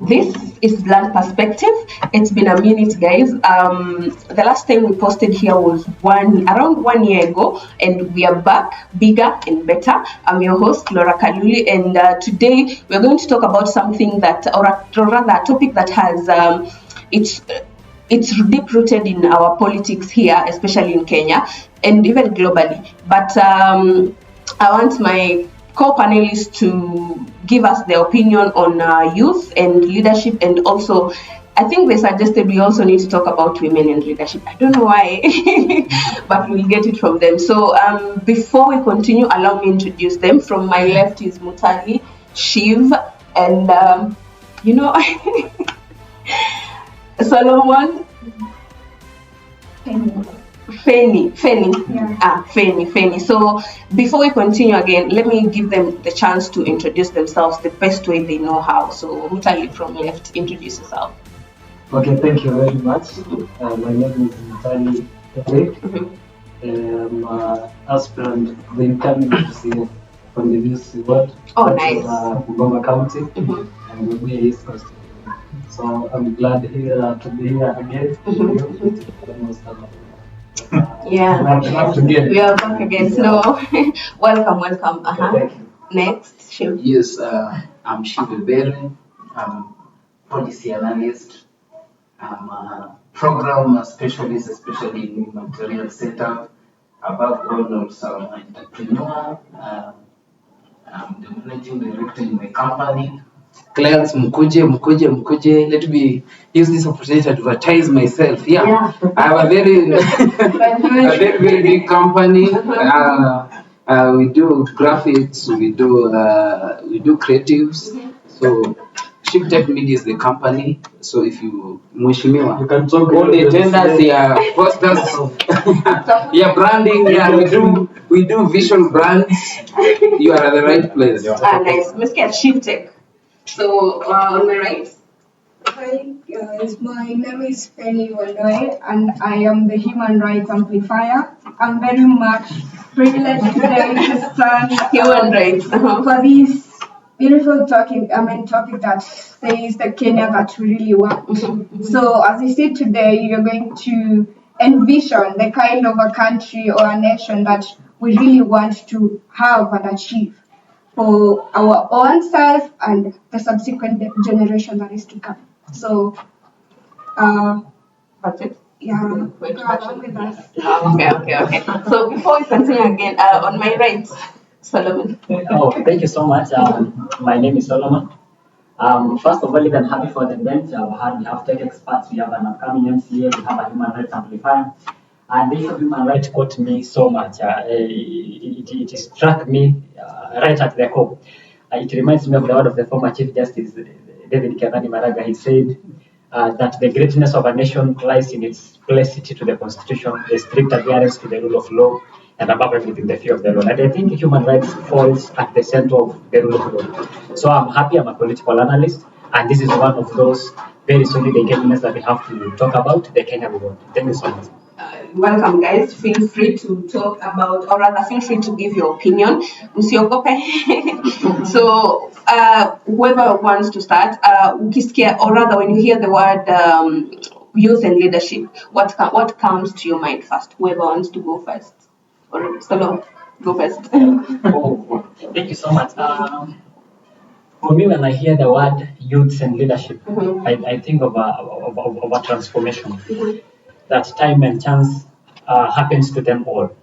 This is Blunt Perspective. It's been a minute, guys. The last time we posted here was around 1 year ago, and we are back, bigger and better. I'm your host, Laura Kaluli, and today we're going to talk about something that, or rather, a topic that has it's deep rooted in our politics here, especially in Kenya and even globally. But I want my co-panelists to give us their opinion on youth and leadership, and also I think they suggested we also need to talk about women in leadership. I don't know why, but we'll get it from them. So before we continue, allow me to introduce them. From my left is Mutali, Shiv, and Solomon. Fanny. Yeah. Fanny. So before we continue again, let me give them the chance to introduce themselves the best way they know how. So Mutali from left, introduce yourself. Okay, thank you very much. My name is Mutali Eric. I'm aspirant of the incoming MCA from the VC World. Oh, nice. Bungoma County and we are East Coast. So I'm glad here to be here again. Yeah, we are back again. So welcome. Thank you. Next, Shiv. Yes, I'm Shiv Bere. I'm policy analyst. I'm a program specialist, especially in humanitarian setup. Above all, also I'm an entrepreneur. I'm the managing director in my company. Clients, mkuje. Let me use this opportunity to advertise myself. Yeah. I have a very big company. We do graphics, we do creatives. So Ship Tech Media is the company. So if you Mheshimiwa, You can talk all the tenders, posters, branding, we do visual brands. You are at the right place. Nice. Let's get Shiv Tech. So on my right. Hi guys, my name is Fanny Wandoe and I am the Human Rights Amplifier. I'm very much privileged today to stand Human rights. for this beautiful topic that says the Kenya that we really want. So as I said today, you're going to envision the kind of a country or a nation that we really want to have and achieve for our own self and the subsequent generation that is to come. So, That's it. yeah, Wait, go along with us. Okay. So before we continue again, on my right, Solomon. Oh, thank you so much. My name is Solomon. First of all, even happy for the event. We have tech experts, we have an upcoming MCA, we have a human rights amplifier. And this human rights caught me so much. It struck me right at the core. It reminds me of the word of the former Chief Justice David Kevani Maraga. He said that the greatness of a nation lies in its felicity to the Constitution, the strict adherence to the rule of law, and above everything, the fear of the law. And I think human rights falls at the center of the rule of law. So I'm happy. I'm a political analyst, and this is one of those very solid engagements that we have to talk about, the Kenya we want. Thank you so much. Welcome, guys. Feel free to talk about, or rather, feel free to give your opinion. So, whoever wants to start, or rather, when you hear the word youth and leadership, what comes to your mind first? Whoever wants to go first, or Solomon, go first. Thank you so much. For me, when I hear the word youth and leadership, I think of a transformation. That time and chance happens to them all.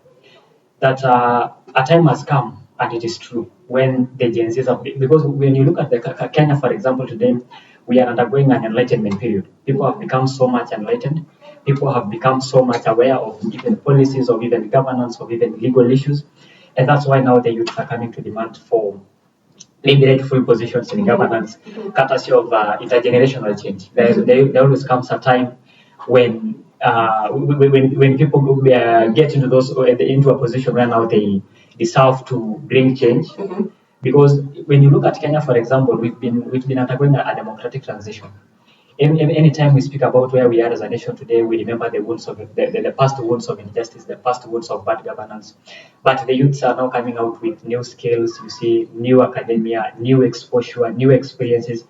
That a time has come, and it is true, when the Gen Zs are, because when you look at the Kenya, for example, today, we are undergoing an enlightenment period. People have become so much enlightened. People have become so much aware of even policies, of even governance, of even legal issues. And that's why now the youth are coming to demand for maybe rightful positions in governance, courtesy of intergenerational change. There always comes a time when people get into a position where now they deserve to bring change. Because when you look at Kenya, for example, we've been undergoing a democratic transition. Anytime we speak about where we are as a nation today, we remember the wounds of the past wounds of injustice, the past wounds of bad governance. But the youths are now coming out with new skills. You see, new academia, new exposure, new experiences.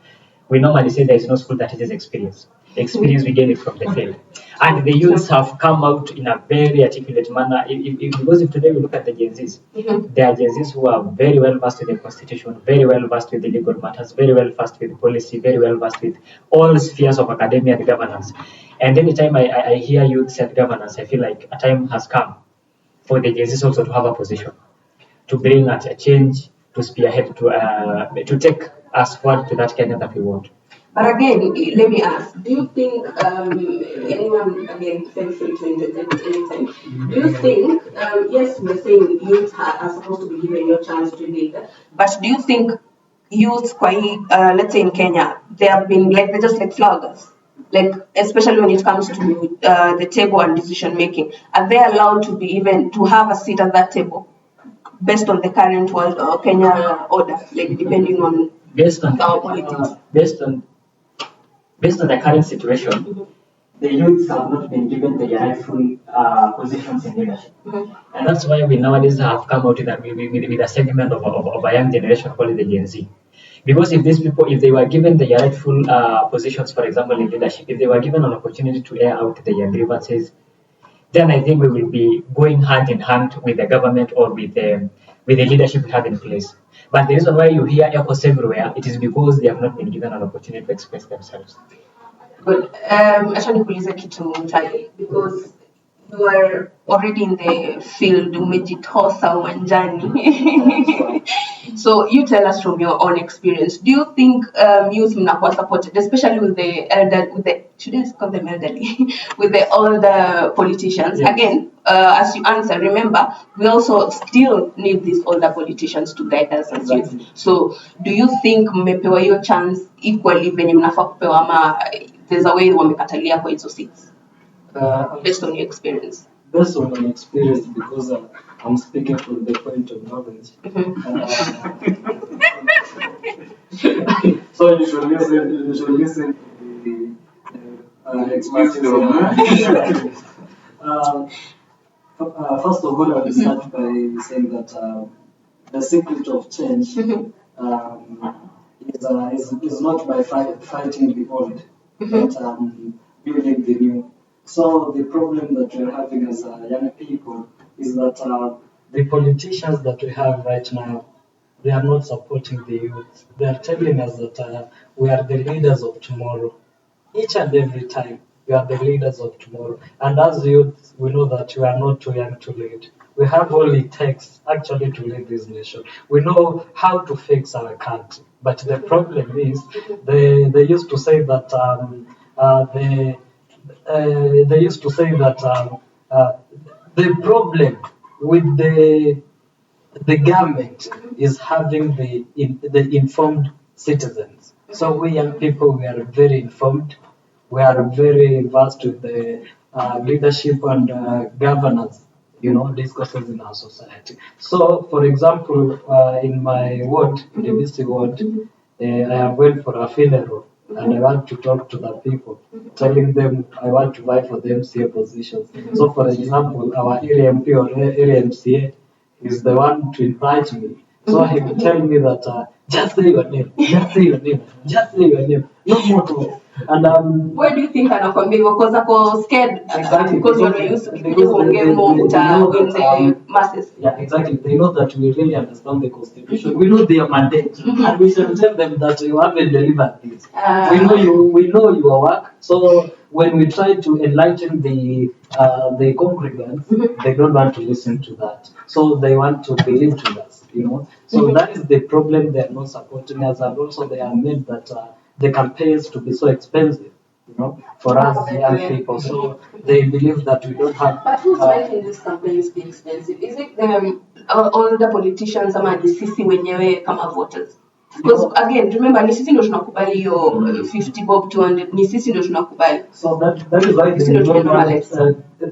We normally say there is no school that teaches experience. Experience, we gain it from the field. And the youths have come out in a very articulate manner. Because if today we look at the Gen Zs, there are Gen Zs who are very well versed with the constitution, very well versed with the legal matters, very well versed with policy, very well versed with all spheres of academia and governance. And anytime I hear youth and governance, I feel like a time has come for the Gen Zs also to have a position, to bring a change, to spearhead, to take us forward to that Kenya that we want. But again, let me ask, do you think, anyone, again, feel free to interject anytime, do you think, yes, we're saying youth are supposed to be given your chance to lead, but do you think youth, let's say in Kenya, they have been like, they're just like floggers? Like, especially when it comes to the table and decision making, are they allowed to be even, to have a seat at that table? Based on the current world or Kenya order, like depending on our politics. Based on the current situation, the youths have not been given the rightful positions in leadership. And that's why we nowadays have come out with a segment of a young generation called the Gen Z. Because if these people, if they were given the rightful positions, for example, in leadership, if they were given an opportunity to air out their grievances, then I think we will be going hand in hand with the government or with the leadership we have in place. But the reason why you hear echoes everywhere, it is because they have not been given an opportunity to express themselves. Good. Acha nikuulize kitu Mutali, because you are already in the field, umejitosa uwanjani. So you tell us from your own experience. Do you think youth mnakuwa supported, especially with the should I call them elderly, with the older politicians? Yes. Again, as you answer, remember we also still need these older politicians to guide us as youth. So do you think mmepewa hiyo chance equally venye mnafaa kupewa, ama there's a way wamekatalia kwa hizo seats? Based on your experience. Based on my experience, because I'm speaking from the point of knowledge. So you should listen to the expertise. First of all, I will start by saying that the secret of change is not by fighting the old, but building the new. So the problem that we're having as young people is that the politicians that we have right now, they are not supporting the youth. They are telling us that we are the leaders of tomorrow. Each and every time, we are the leaders of tomorrow. And as youth, we know that we are not too young to lead. We have all it takes actually to lead this nation. We know how to fix our country. But the problem is, they used to say that the problem with the government is having the informed citizens. So we young people, we are very informed. We are very versed with the leadership and governance, discourses in our society. So, for example, in my ward, in the district ward, I have went for a funeral. And I want to talk to the people, telling them I want to vie for the MCA positions. So, for example, our area MP or area MCA is the one to invite me. So he will tell me that just say your name, just say your name, just say your name, no more talk. And where do you think anakwambia hivyo? Because ako scared, exactly, because you're used to in the masses. Yeah, exactly. They know that we really understand the constitution. We know their mandate, and we shall tell them that you haven't delivered this. We know your work. So when we try to enlighten the congregants, they don't want to listen to that. So they want to believe to us, So that is the problem. They are not supporting us, and also they are made that the campaigns to be so expensive, for us young people. So they believe that we don't have. But who's making these campaigns be expensive? Is it all the politicians ama ni sisi wenyewe kama voters? Because again, remember, ni sisi ndio tunakubali hiyo 50 bob 200, ni sisi ndio tunakubali. So that is why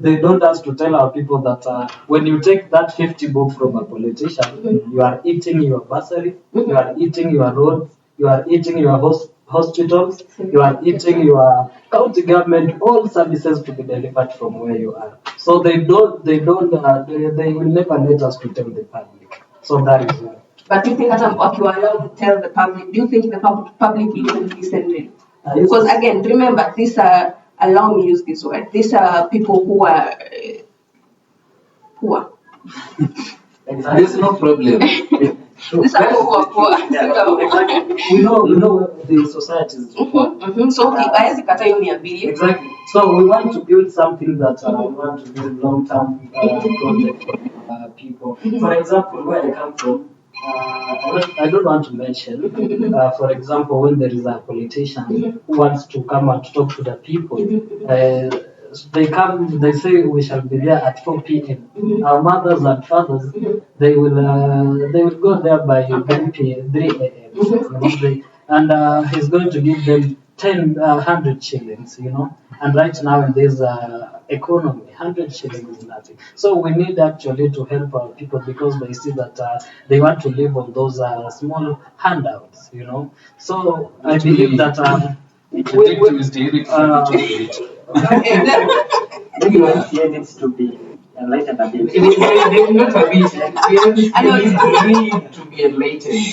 they don't ask to tell our people that when you take that 50 bob from a politician, you are eating your bursary, you are eating your roads, you are eating your hospitals, you are eating your county government, all services to be delivered from where you are. So they will never let us to tell the public. So that is why. But do you think hata wakiwa allowed to tell the public, do you think the public will even listen really? Because again, remember, these are, allow me to use this word, these are people who are poor. There's no problem. These are people who are poor. We know the society is poor. So hawezi kata hiyo 200. Exactly. So we want to build something that we want to build long-term project for people. For example, where I come from, I don't want to mention. For example, when there is a politician who wants to come and talk to the people, they come. They say we shall be there at 4 p.m. Our mothers and fathers, they will go there by 3 a.m. And he's going to give them 100 shillings, And right now in this economy, 100 shillings is nothing. So we need actually to help our people because they see that they want to live on those small handouts, So I believe that Everyone needs to be enlightened a bit. Not a bit. We need to be enlightened.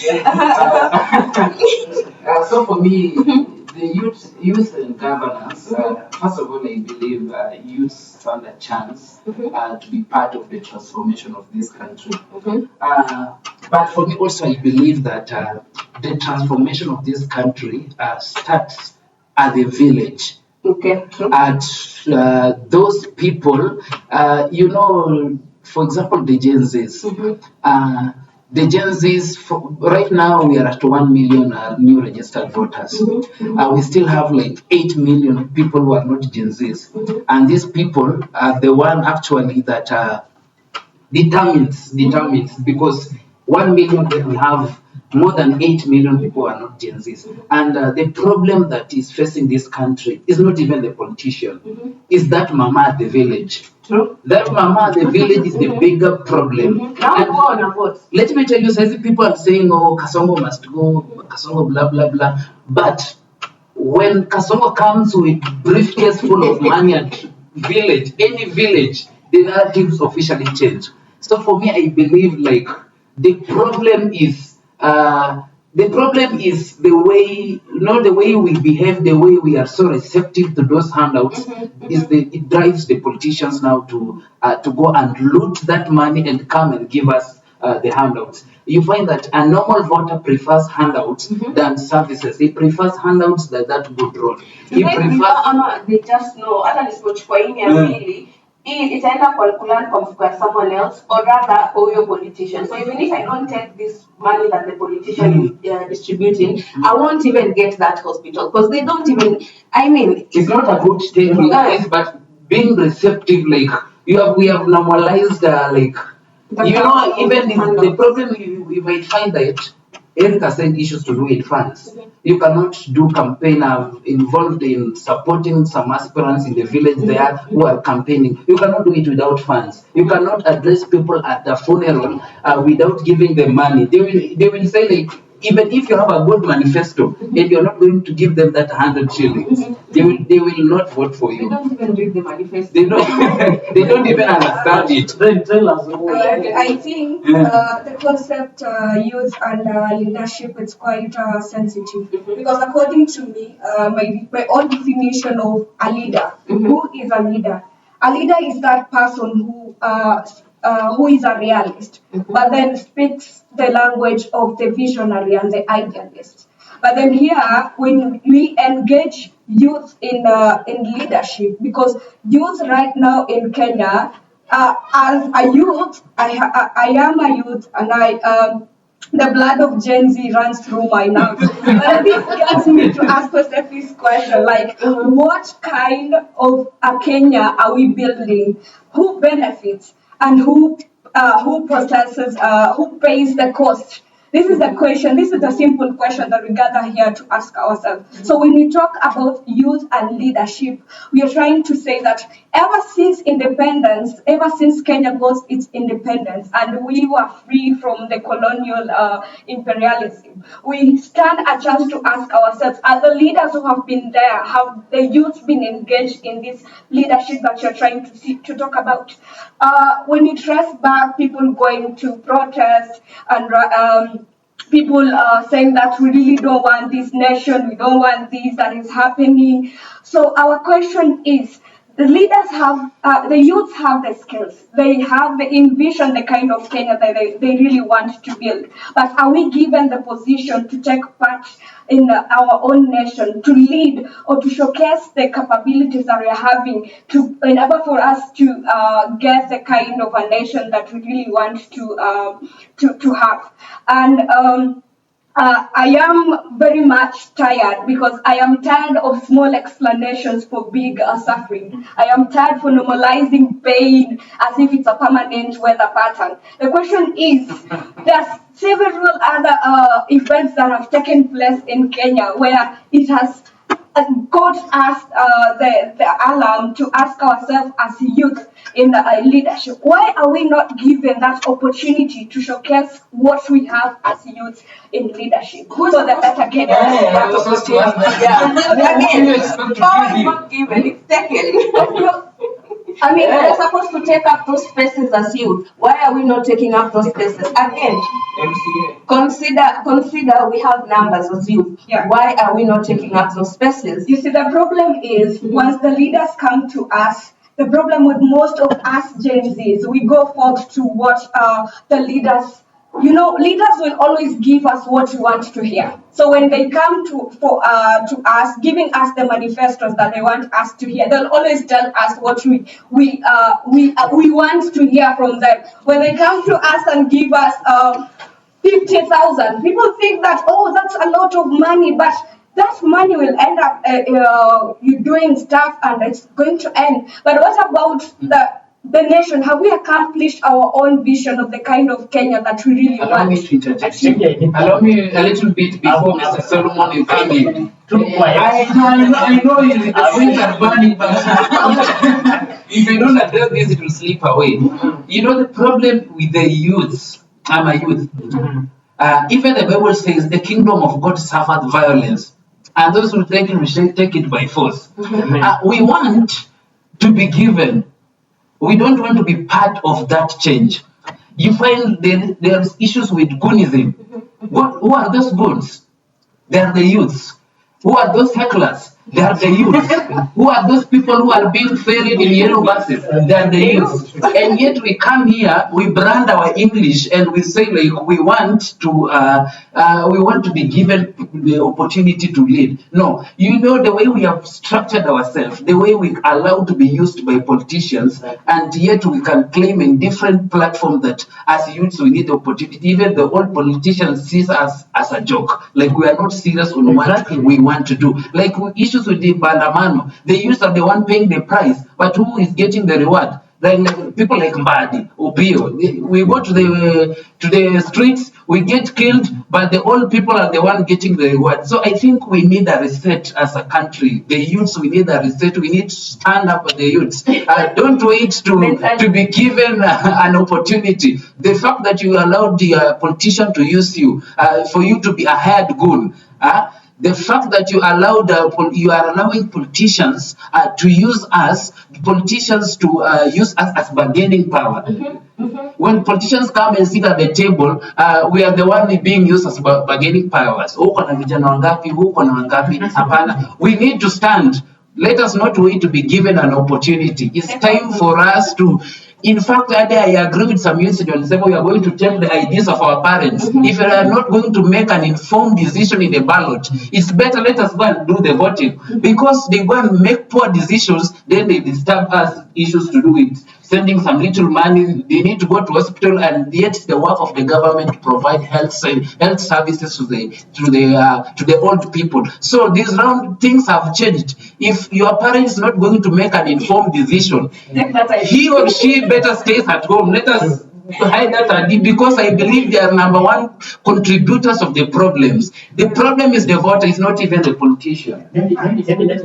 So for me, the youth and governance, first of all, I believe youth stand a chance to be part of the transformation of this country. But for me also, I believe that the transformation of this country starts at the village. Okay, true. At those people, for example, the Gen Zs. The Gen Zs, right now we are at 1 million new registered voters. We still have like 8 million people who are not Gen Zs. And these people are the one actually that determines, because 1 million, then we have more than 8 million people who are not Gen Zs. And the problem that is facing this country is not even the politician, is that mama at the village. True. That mama at the village is the bigger problem. Let me tell you, some people are saying, oh, Kasongo must go, Kasongo blah, blah, blah. But when Kasongo comes with briefcase full of money at village, any village, the narratives officially change. So for me, I believe like the problem is the way, not the way we behave, the way we are so receptive to those handouts. It drives the politicians now to go and loot that money and come and give us the handouts. You find that a normal voter prefers handouts than services. He prefers handouts that good road. He prefers. They just know. Hata nisipochukua hii 200 hii itaenda kwa mfuko ya someone else, or rather your politician. So even if I don't take this money that the politician is distributing, I won't even get that hospital because they don't even. I mean, it's not a good state, but being receptive, like we have normalized, even the problem you might find that Eric has said issues to do with funds. You cannot do campaign. I'm involved in supporting some aspirants in the village there who are campaigning. You cannot do it without funds. You cannot address people at the funeral without giving them money. They will say like, even if you have a good manifesto and you're not going to give them that 100 shillings, they will not vote for you. They don't even read the manifesto. They don't even understand it. Then tell us. I think the concept youth and leadership is quite sensitive because according to me, my own definition of a leader, who is a leader? A leader is that person who is a realist, but then speaks the language of the visionary and the idealist. But then here, when we engage youth in leadership, because youth right now in Kenya, as a youth, I am a youth, and the blood of Gen Z runs through my nerves. But this gets me to ask this question, like, what kind of a Kenya are we building? Who benefits and who processes, who pays the cost? This is the question. This is a simple question that we gather here to ask ourselves. So when we talk about youth and leadership, we are trying to say that ever since independence, ever since Kenya got its independence and we were free from the colonial imperialism, we stand a chance to ask ourselves, are the leaders who have been there, have the youth been engaged in this leadership that you're trying to talk about? When you trace back people going to protest and people saying that we really don't want this nation, we don't want this that is happening. So our question is, the leaders have, the youths have the skills, they have the envision, the kind of Kenya that they really want to build. But are we given the position to take part in our own nation, to lead or to showcase the capabilities that we are having in order for us to get the kind of a nation that we really want to have? And I am very much tired because I am tired of small explanations for big suffering. I am tired for normalizing pain as if it's a permanent weather pattern. The question is, there's several other events that have taken place in Kenya where it has got us the alarm to ask ourselves as youth in leadership. Why are we not given that opportunity to showcase what we have as youth in leadership for the better Kenya? Again, power is not given, it's taken. I mean, we're supposed to take up those spaces as youth. Why are we not taking up those spaces? Again, consider we have numbers as youth. Yeah. Why are we not taking up those spaces? You see, the problem is once the leaders come to us, the problem with most of us Gen Zs, we go forth to what the leaders, leaders will always give us what we want to hear. So when they come to us, giving us the manifestos that they want us to hear, they'll always tell us what we want to hear from them. When they come to us and give us 50,000, people think that, oh, that's a lot of money, but that money will end up you doing stuff and it's going to end. But what about the nation? Have we accomplished our own vision of the kind of Kenya that we really Allow want? me to interject. Allow me a little bit before Mr. Solomon is coming. I know his wings are burning, but if you don't address this, it will slip away. You know, the problem with the youths, I'm a youth. Even the Bible says the kingdom of God suffered violence, and those who take it will take it by force. We want to be given. We don't want to be part of that change. You find there's issues with goonism. Who are those goons? They are the youths. Who are those hecklers? They are the youths. Who are those people who are being ferried in yellow buses? They are the youths. And yet we come here, we brand our English, and we say like we want to be given the opportunity to lead. No, you know the way we have structured ourselves, the way we allow to be used by politicians, and yet we can claim in different platforms that as youths we need the opportunity. Even the old politicians see us as a joke, like we are not serious on what we want to do. Like issues with the Bandamano, the youths are the one paying the price, but who is getting the reward? Then people like Mbadi, Obio, we go to the streets, we get killed, but the old people are the one getting the reward. So I think we need a reset as a country. The youths, we need a reset. We need to stand up for the youths. Don't wait to be given an opportunity. The fact that you allowed the politician to use you, for you to be a hired goon, the fact that you are allowing politicians to use us, politicians to use us as bargaining power. When politicians come and sit at the table, we are the one being used as bargaining powers. We need to stand. Let us not wait to be given an opportunity. It's time for us to. In fact, I agree with some youths when say we are going to take the ideas of our parents. If we are not going to make an informed decision in the ballot, it's better let us go and do the voting. Because they go and make poor decisions, then they disturb us issues to do it. Sending some little money, they need to go to hospital, and yet the work of the government to provide health services to the old people. So these round things have changed. If your parent is not going to make an informed decision, he or she better stays at home. Let us hide that idea, because I believe they are number one contributors of the problems. The problem is the voter, it's not even the politician. Maybe let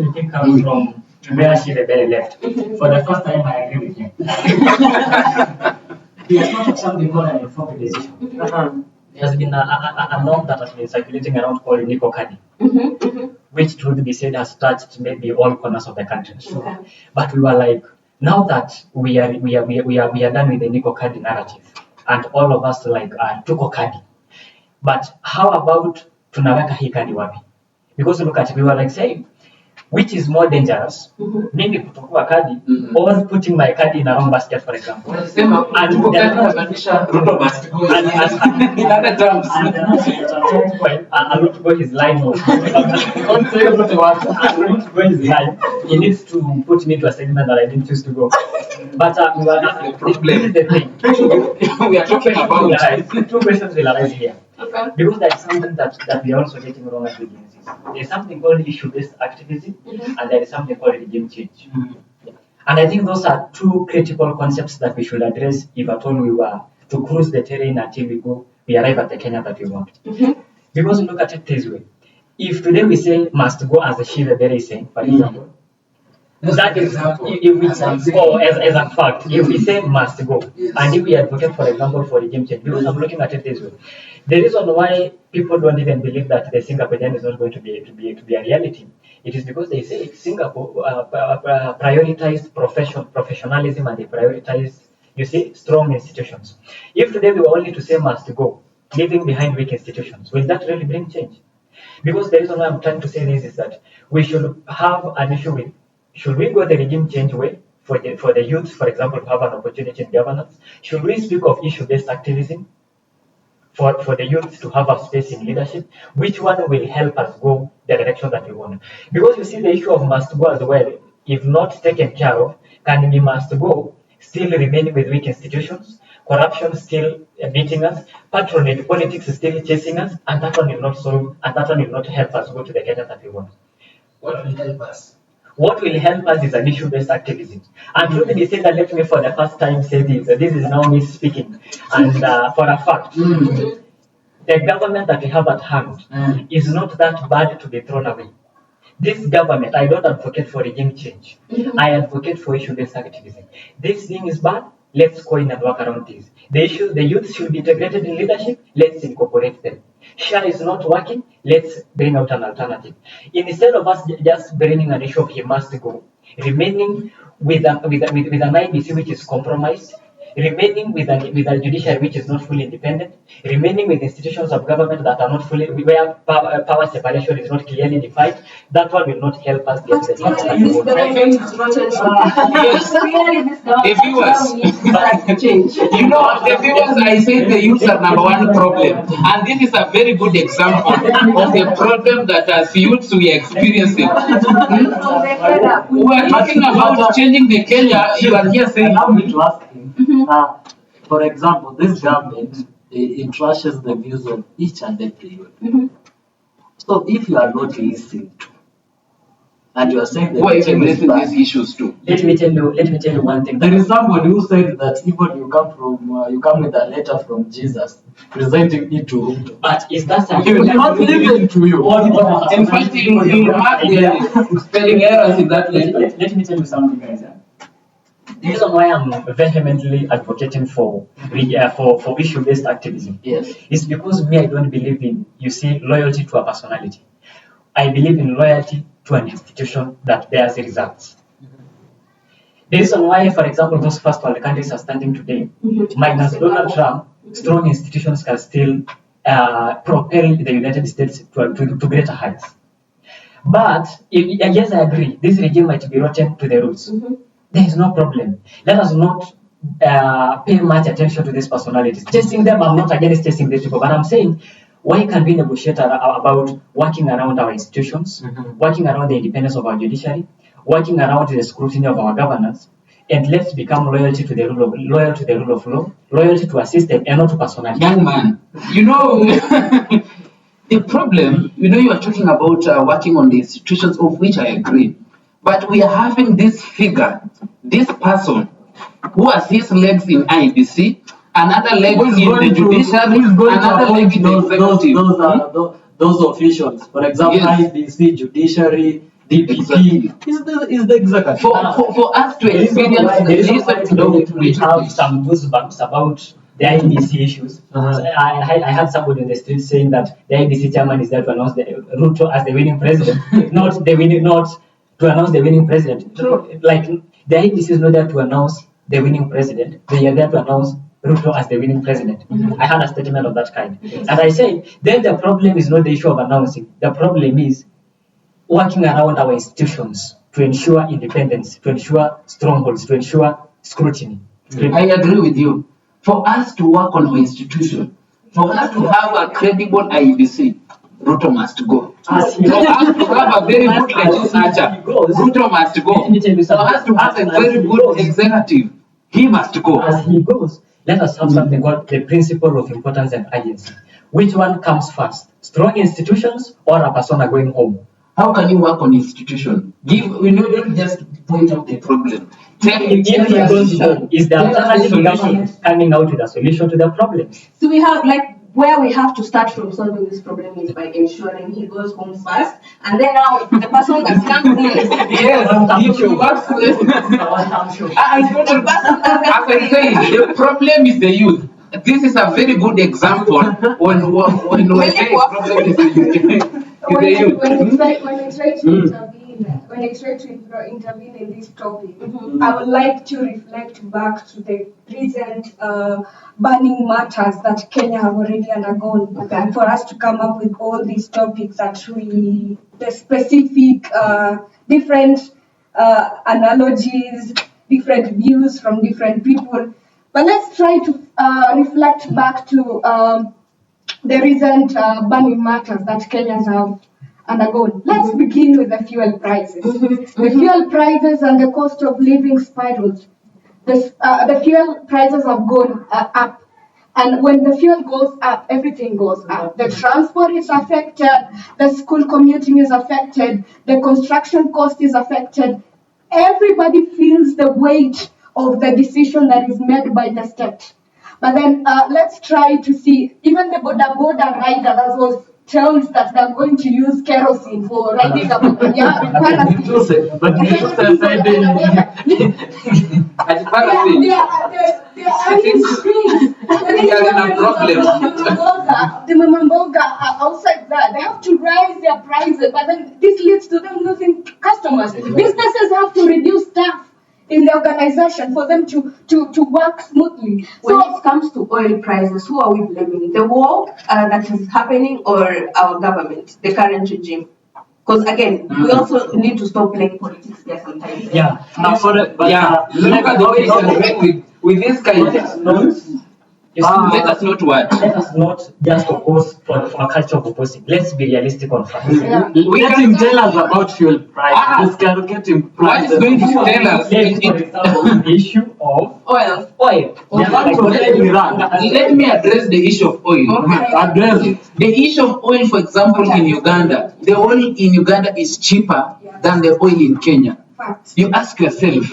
me take out from where she very left. For the first time, I agree with him. He has not actually got an informed decision. There has been a norm that has been circulating around called Nico Kadi, which truth be said has touched maybe all corners of the country. But we were like, now that we are done with the Nico Kadi narrative, and all of us like Tuko Kadi. but how about tunaweka hii kadi wapi? Because look at, we were like saying, which is more dangerous, mimi kuchukua kadi or putting my card in a wrong basket, for example. And in other terms, I'll not go his line. He needs to put me to a segment that I didn't choose to go. But this is the thing. we are talking about two questions will arise here. Okay. Because there is something that we are also getting wrong as agencies. There is something called issue-based activism, and there is something called regime change. And I think those are two critical concepts that we should address if at all we were to cruise the terrain until we arrive at the Kenya that we want. Because look at it this way. If today we say must go as the Shiva Berry is saying, for example, that is, if we say, or as a fact, if we say must go, and if we advocate, for example, for regime change, because I'm looking at it this way, the reason why people don't even believe that the Singaporean is not going to be a reality, it is because they say Singapore prioritized professionalism, and they prioritized, you see, strong institutions. If today we were only to say must go, leaving behind weak institutions, will that really bring change? Because the reason why I'm trying to say this is that we should have an issue with, should we go the regime change way for the youth, for example, to have an opportunity in governance? Should we speak of issue-based activism for the youth to have a space in leadership? Which one will help us go the direction that we want? Because you see, the issue of must go as well, if not taken care of, can we must go still remaining with weak institutions, corruption still beating us, patronage politics still chasing us, and that one will not solve, and that one will not help us go to the Kenya that we want. what will help us. What will help us is an issue-based activism. And truly be said, that let me for the first time say this. This is now me speaking. And for a fact, the government that we have at hand is not that bad to be thrown away. This government, I don't advocate for regime change. I advocate for issue-based activism. This thing is bad. Let's go in and work around this. The youth should be integrated in leadership. Let's incorporate them. Share is not working. Let's bring out an alternative. Instead of us just bringing an issue of he must go, remaining with an IBC which is compromised, remaining with a judiciary which is not fully independent, remaining with institutions of government that are not fully, where power separation is not clearly defined, that one will not help us get the change that we want. The viewers, you know, the viewers, I said the youths are number one problem, and this is a very good example of the problem that as youths we are experiencing. We are talking about changing the Kenya. You are here saying. Allow me to ask him. For example, this government it trashes the views of each and every youth. So if you are not listening to, and you are saying that who are even raising these issues too? Let me tell you one thing. There is somebody who said that even you come with a letter from Jesus presenting it to Ruto. But is that He will not listen to you. In fact, you have the spelling errors in that letter. Let me tell you something, guys. The reason why I'm vehemently advocating for issue-based activism is because me, I don't believe in, you see, loyalty to a personality. I believe in loyalty to an institution that bears results. The reason why, for example, those first world countries are standing today, minus Donald Trump, strong institutions can still propel the United States to greater heights. But, yes, I agree, this regime might be rotten to the roots. There is no problem. Let us not pay much attention to these personalities. Chasing them, I'm not against chasing these people, but I'm saying, why can't we negotiate about working around our institutions, working around the independence of our judiciary, working around the scrutiny of our governance, and let's become loyal to the rule of law, loyalty to a system, and not to personality. Young man, you know, the problem, you know, you are talking about working on the institutions, of which I agree. But we are having this figure, this person, who has his legs in IBC, another leg in the judiciary, another leg in the executive. Those officials, for example, IBC, judiciary, DPP, is the executive. For us to experience we have some goosebumps about the IBC issues. I had somebody in the street saying that the IBC chairman is there to announce the Ruto as the winning president, not to announce the winning president. Like, the IBC is not there to announce the winning president. They are there to announce Ruto as the winning president. I had a statement of that kind. And I said, then the problem is not the issue of announcing. The problem is working around our institutions to ensure independence, to ensure strongholds, to ensure scrutiny. I agree with you. For us to work on our institution, for us to have a credible IEBC, Ruto must go. For us to have a very good legislature, Ruto must go. For us to have a very good executive, he must go. As he goes, let us have something called the principle of importance and urgency. Which one comes first? Strong institutions or a persona going home? How can you work on institution? Don't just point out the problem. If he goes home, is the alternative government coming out with a solution to the problem? So we have where we have to start from solving this problem is by ensuring he goes home first, and then now the person that comes in. Yes, he works with. As I say, the problem is the youth. This is a very good example when we say problem is the youth. When I try to intervene in this topic, I would like to reflect back to the recent burning matters that Kenya have already undergone, for us to come up with all these topics that the specific different analogies, different views from different people. But let's try to reflect back to the recent burning matters that Kenyans have undergone. Let's begin with the fuel prices. The fuel prices and the cost of living spirals. The fuel prices have gone up. And when the fuel goes up, everything goes up. The transport is affected, the school commuting is affected, the construction cost is affected. Everybody feels the weight of the decision that is made by the state. But then let's try to see, even the border rider that was told that they're going to use kerosene for riding a border. The Mamamboga are outside that. They have to raise their prices, but then this leads to them losing customers. Businesses have to reduce staff in the organization for them to work smoothly. When it comes to oil prices, who are we blaming? The war that is happening or our government, the current regime? Because again, we also need to stop playing politics there sometimes. Yeah. Now, look at the way it's with this kind of. Let us not what? Let us not just oppose for a culture of opposing. Let's be realistic on facts. Let him tell us about fuel prices. Let's calculate him What is going to tell us? For example, the issue of Oil. Let me address the issue of oil. Okay. Address it. The issue of oil, for example, in Uganda, the oil in Uganda is cheaper than the oil in Kenya. Fact. You ask yourself,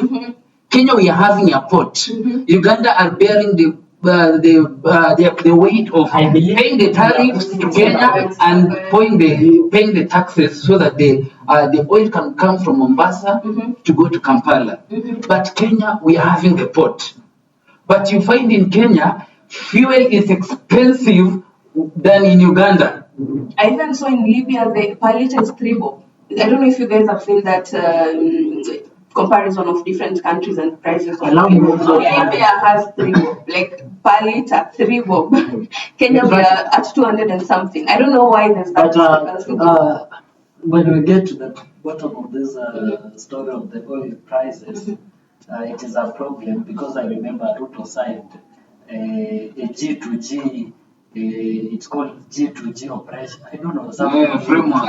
Kenya, we are having a port. Uganda are bearing the weight of paying the tariffs to Kenya and paying the taxes so that the oil can come from Mombasa to go to Kampala. But Kenya, we are having the port. But you find in Kenya, fuel is expensive than in Uganda. I even saw in Libya the per liter is 3 bob. I don't know if you guys have seen that comparison of different countries and prices. Libya has 3 bob, like per liter 3 bob. Kenya we are at 200 and something. I don't know why there's that. But when we get to the bottom of this story of the oil prices, it is a problem because I remember Ruto signed a G2G. It's called G2G operation. I don't know. Framework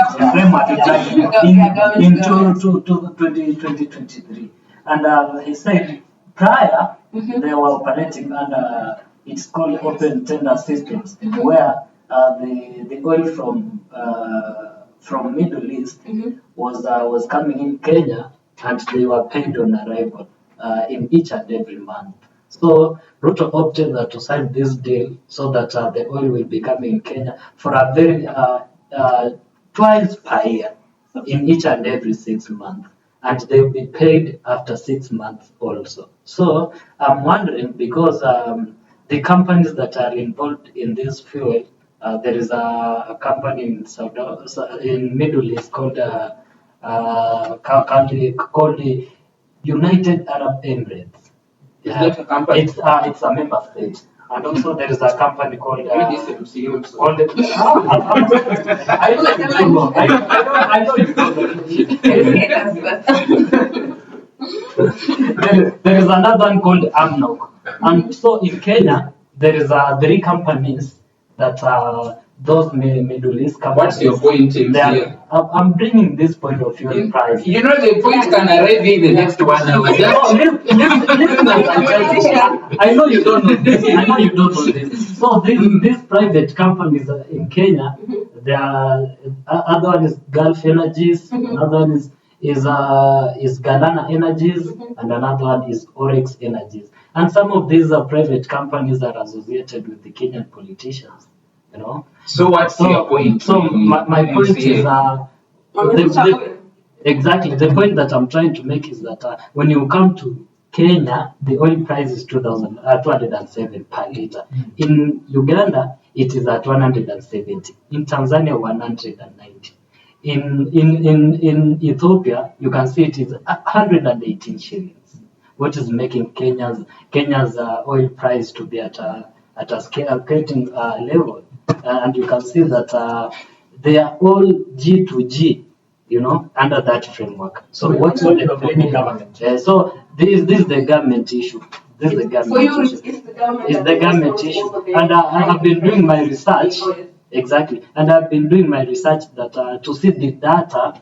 in 2023. And he said prior they were operating under it's called open tender systems, where the oil from Middle East was coming in Kenya and they were paid on arrival in each and every month. So Ruto opted to sign this deal so that the oil will be coming in Kenya for a very twice per year in each and every 6 months, and they will be paid after 6 months also. So I'm wondering because the companies that are involved in this fuel, there is a company in Middle East called the United Arab Emirates. Is that a company? It's a member state, and also there is a company called Maybe this MCU. called I know you don't know. There is another one called Amnok. And so in Kenya, there is 3 companies that are those Middle East companies. What's your point, MCU? I'm bringing this point of view in price. You know the point can arrive in the next 1 hour. I know you don't know this. I know you don't know this. So these private companies in Kenya, there are other one is Gulf Energies, another one is Galana Energies, and another one is Oryx Energies. And some of these private companies are associated with the Kenyan politicians. You know. So what's your point? So my point is exactly the point that I'm trying to make is that when you come to Kenya, the oil price is 207 per liter. In Uganda, it is at 170. In Tanzania, 190. In Ethiopia, you can see it is 118 shillings, which is making Kenya's oil price to be at a skyrocketing level. And you can see that they are all G2G, you know, under that framework. So what's what the blaming government? So this is the government issue. This is the government For you, issue. it's the government issue. And I have been doing my research. Exactly. And I've been doing my research that to see the data,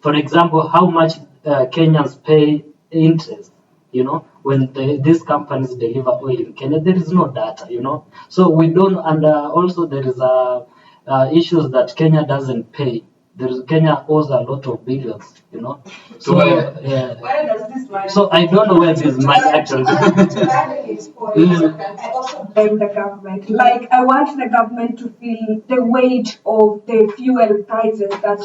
for example, how much Kenyans pay interest, you know, when these companies deliver oil in Kenya, there is no data, you know. So we don't, and also there is issues that Kenya doesn't pay. Kenya owes a lot of billions, you know. So where does this money? So I don't know where this money actually. I also blame the government. Like, I want the government to feel the weight of the fuel prices that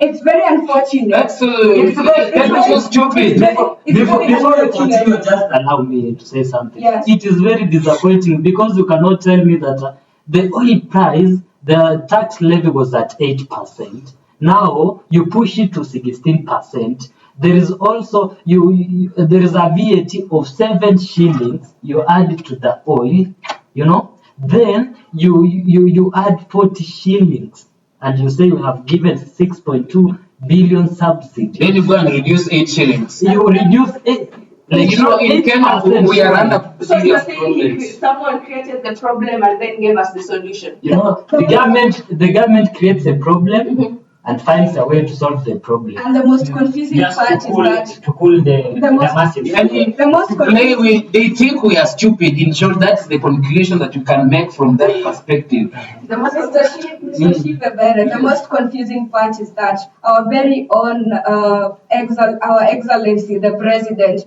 it's very unfortunate. That's so stupid. Before you continue, just allow me to say something. Yes. It is very disappointing because you cannot tell me that the oil price, the tax levy was at 8%. Now you push it to 16%. There is also there is a VAT of 7 shillings. You add to the oil, you know. Then you add 40 shillings, and you say you have given 6.2 billion subsidy. Then you go and reduce 8 shillings. You reduce it. Like, you know, in Kenya, we are under So you're serious saying problems. someone created the problem and then gave us the solution? You know, the government creates a problem and finds a way to solve the problem. And the most confusing part is that to cool the masses. the most confusing. They think we are stupid. In short, that's the conclusion that you can make from that perspective. Mr. Shivebere, the most confusing part is that our very own our excellency, the president,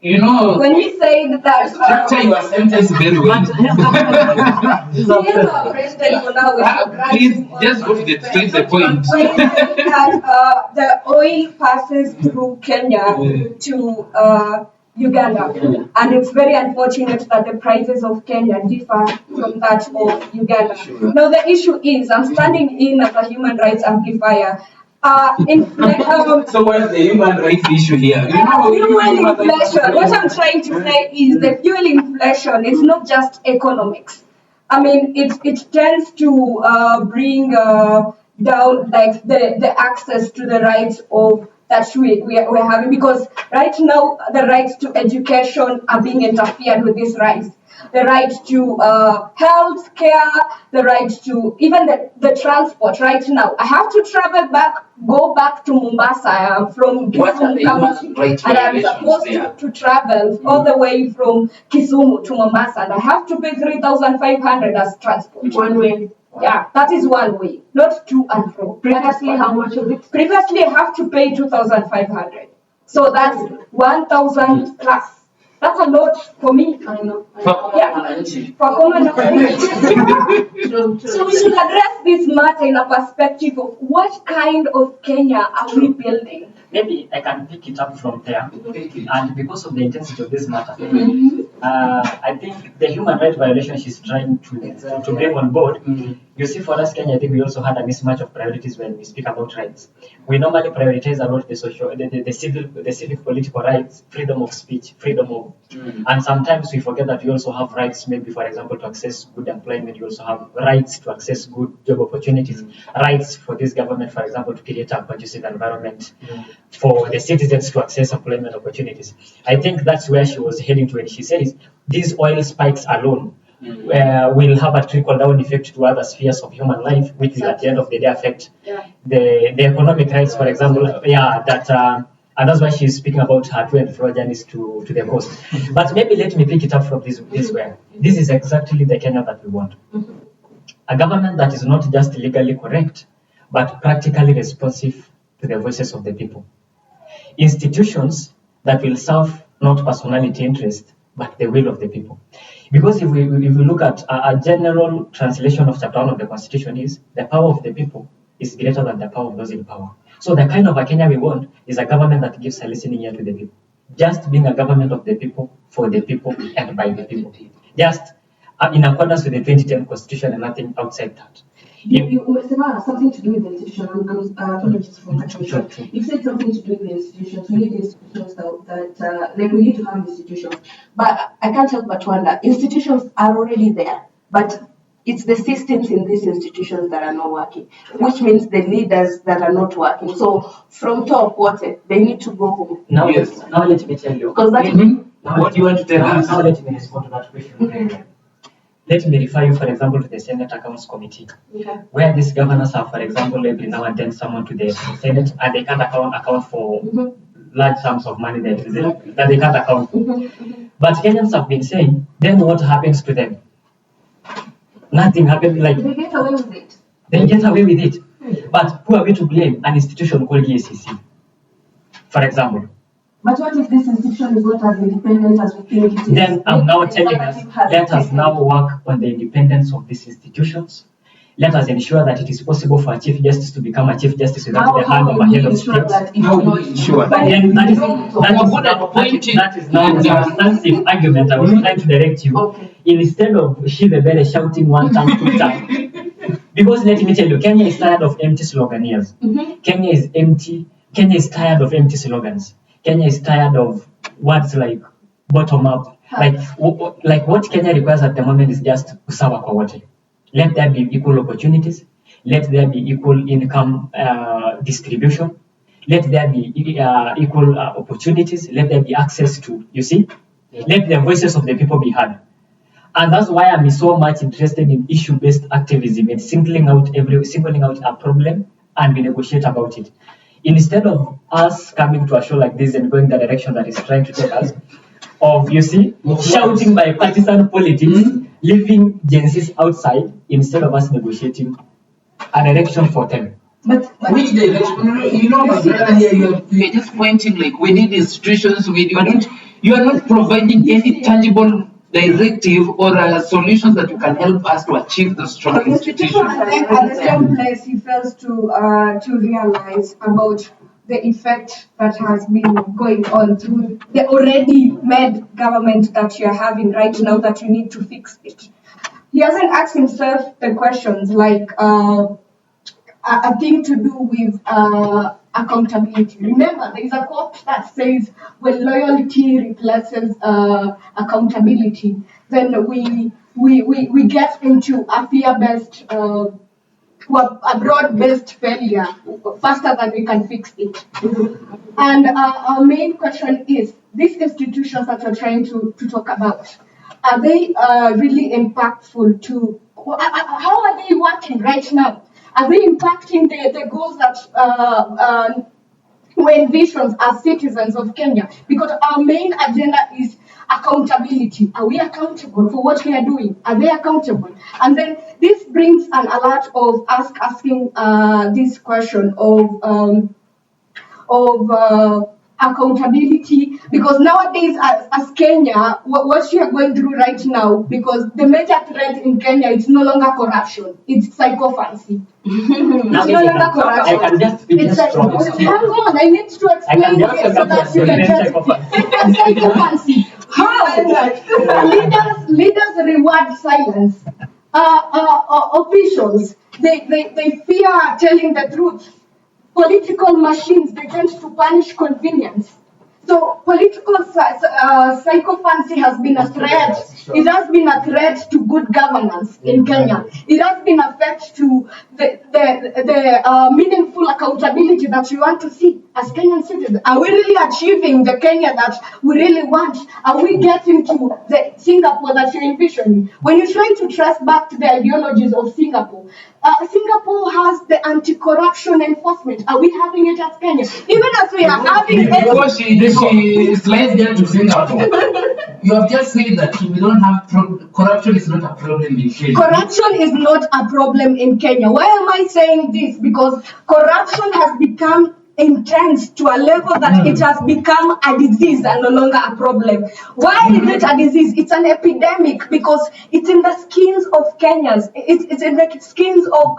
You know, when he said that structure your sentence very well. our president will now Please, just go to the point. that the oil passes through Kenya to Uganda, and it's very unfortunate that the prices of Kenya differ from that of Uganda. Now the issue is, I'm standing in as a human rights amplifier. So what's the human rights issue here? Fuel inflation. What I'm trying to say is the fuel inflation is not just economics. I mean, it tends to bring down like the access to the rights of that we're having, because right now the rights to education are being interfered with these rights. The right to health care, the right to even the transport. Right now, I have to go back to Mombasa. I'm from Kisumu County, and I'm supposed to travel all the way from Kisumu to Mombasa, and I have to pay 3,500 as transport. One way. Yeah, that is one way, not to and fro. Previously, how much was it? Previously, I have to pay 2,500. So that's 1,000 plus. That's a lot for me. I know. For common So we should address this matter in a perspective of what kind of Kenya are we building? Maybe I can pick it up from there. And because of the intensity of this matter, I think the human rights violation she's trying to bring on board You see, for us, Kenya, I think we also had a mismatch of priorities when we speak about rights. We normally prioritize a lot the social, the civic political rights, freedom of speech, freedom of, and sometimes we forget that we also have rights, maybe for example, to access good employment. You also have rights to access good job opportunities, rights for this government, for example, to create a conducive environment for the citizens to access employment opportunities. I think that's where she was heading to when she says these oil spikes alone will have a trickle-down effect to other spheres of human life, which will at the end of the day affect the economic rights, for example. And that's why she's speaking about her to and fro journeys to the coast. But maybe let me pick it up from this way. This is exactly the Kenya that we want. A government that is not just legally correct, but practically responsive to the voices of the people. Institutions that will serve not personality interest, but the will of the people. Because if we look at a general translation of chapter 1 of the Constitution is the power of the people is greater than the power of those in power. So the kind of a Kenya we want is a government that gives a listening ear to the people. Just being a government of the people, for the people, and by the people. Just in accordance with the 2010 Constitution and nothing outside that. You said something to do with the institution. Apologies for cutting short. You said something to do with the institutions. We need institutions that like we need to have institutions. But I can't help but wonder, institutions are already there, but it's the systems in these institutions that are not working, which means the leaders that are not working. So from top, they need to go home. Now let me tell you. Because that What do you want to tell us? Now let me respond to that question. Let me refer you, for example, to the Senate Accounts Committee, where these governors have, for example, every now and then someone to the Senate, and they can't account for large sums of money that they can't account for. But Kenyans have been saying, then what happens to them? Nothing happens. Like they get away with it. They get away with it. But who are we to blame? An institution called EACC, for example. But what if this institution is not as independent as we think it is? Then I'm now telling us, let us now work on the independence of these institutions. Let us ensure that it is possible for a Chief Justice to become a Chief Justice without the hand of a head of state. How will you ensure But then that is now the substantive argument I was trying to direct you. Okay. Instead of Shivebele shouting one time, 2 times. Because let me tell you, Kenya is tired of empty sloganeers. Kenya is empty. Kenya is tired of empty slogans. Kenya is tired of words like bottom up. Like what Kenya requires at the moment is just usawa kwa wote. Let there be equal opportunities. Let there be equal income distribution. Let there be equal opportunities. Let there be access to, you see? Let the voices of the people be heard. And that's why I'm so much interested in issue-based activism and singling out a problem and we negotiate about it. Instead of us coming to a show like this and going the direction that is trying to take us, of, you see, shouting by partisan politics, leaving Gen Zs outside, instead of us negotiating a direction for them. But which direction? You know, my brother here, you're just pointing like we need institutions. You are not providing any tangible directive or solutions that you can help us to achieve the strong institutions. I think at the same place he fails to realize about the effect that has been going on through the already made government that you're having right now, that you need to fix it. He hasn't asked himself the questions like a thing to do with accountability. Remember, there is a quote that says, when loyalty replaces accountability, then we get into a fear-based, a broad-based failure faster than we can fix it. And our main question is, these institutions that we're trying to talk about, are they really impactful to, how are they working right now? Are they impacting the goals that we envision as citizens of Kenya? Because our main agenda is accountability. Are we accountable for what we are doing? Are they accountable? And then this brings an alert of us asking this question of accountability, because nowadays as Kenya, what you are going through right now, because the major threat in Kenya is no longer corruption, it's psychophancy. It's no longer corruption. I can just be strong. Hang on, I need to explain this so that you can just psychophancy. How? Leaders reward silence. officials, they fear telling the truth. Political machines, they tend to punish convenience. So political psychophancy has been a threat. It has been a threat to good governance in Kenya. It has been a threat to the meaningful accountability that we want to see as Kenyan citizens. Are we really achieving the Kenya that we really want? Are we getting to the Singapore that you envision? When you try to trace back to the ideologies of Singapore, Singapore has the anti-corruption enforcement. Are we having it as Kenya? Even as we are having it. Because she slides there to Singapore. You have just said that we don't have corruption is not a problem in Kenya. Corruption is not a problem in Kenya. Why am I saying this? Because corruption has become intense to a level that it has become a disease and no longer a problem. Why is it a disease? It's an epidemic because it's in the skins of Kenyans. It's in the skins of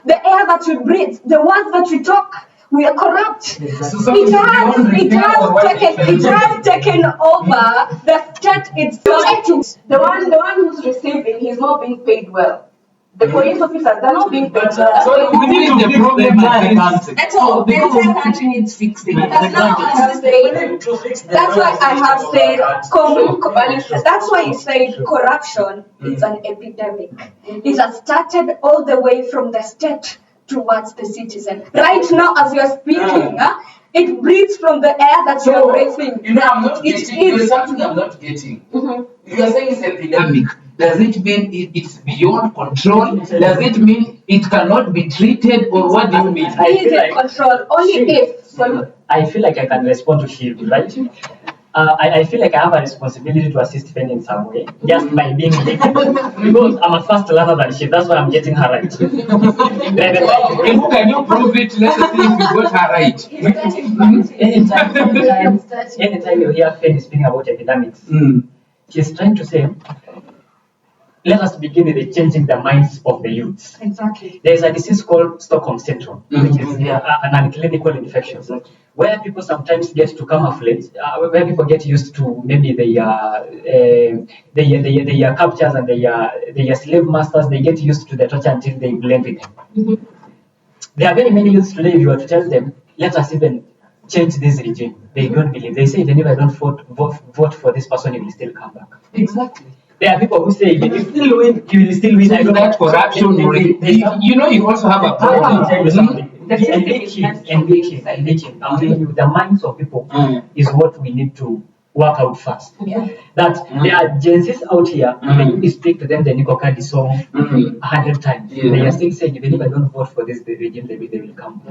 the air that we breathe, the words that we talk. We are corrupt. It has taken over the state itself. The one who's receiving, he's not being paid well. The police officers, they're not being paid well. So we need the problem That's all. The entire country needs fixing. That's why I have said, that's why I said corruption is an epidemic. It has started all the way from the state towards the citizen. Right now, as you're speaking, it breathes from the air that you're breathing. You know, I'm not getting. There's something I'm not getting. You are saying it's epidemic. Does it mean it's beyond control? Does it mean it cannot be treated, or what do you mean? Control only if. I feel like I can respond to Shiv, right? I feel like I have a responsibility to assist Fen in some way, just by being late. Because I'm a fast learner than she, that's why I'm getting her right. Can you prove it? Let's see if you got her right. Anytime you hear Fen speaking about epidemics, she's trying to say, let us begin with the changing the minds of the youths. Exactly. There is a disease called Stockholm syndrome, which is an unclinical infection, where people sometimes get to camouflage, where people get used to maybe their captures and their slave masters. They get used to the torture until they blend with them. There are very many youths today. If you were to tell them, let us even change this regime, they don't believe. They say, even if I don't vote for this person, he will still come back. Exactly. There are people who say, you will still win, you will still win. So that corruption, you know, you also have a problem. Enriching. I'm telling you, the minds of people is what we need to work out first. That there are Gen Zs out here, when you speak to them, the Nico card is song 100 times. They are still saying, even if I don't vote for this regime, they will come.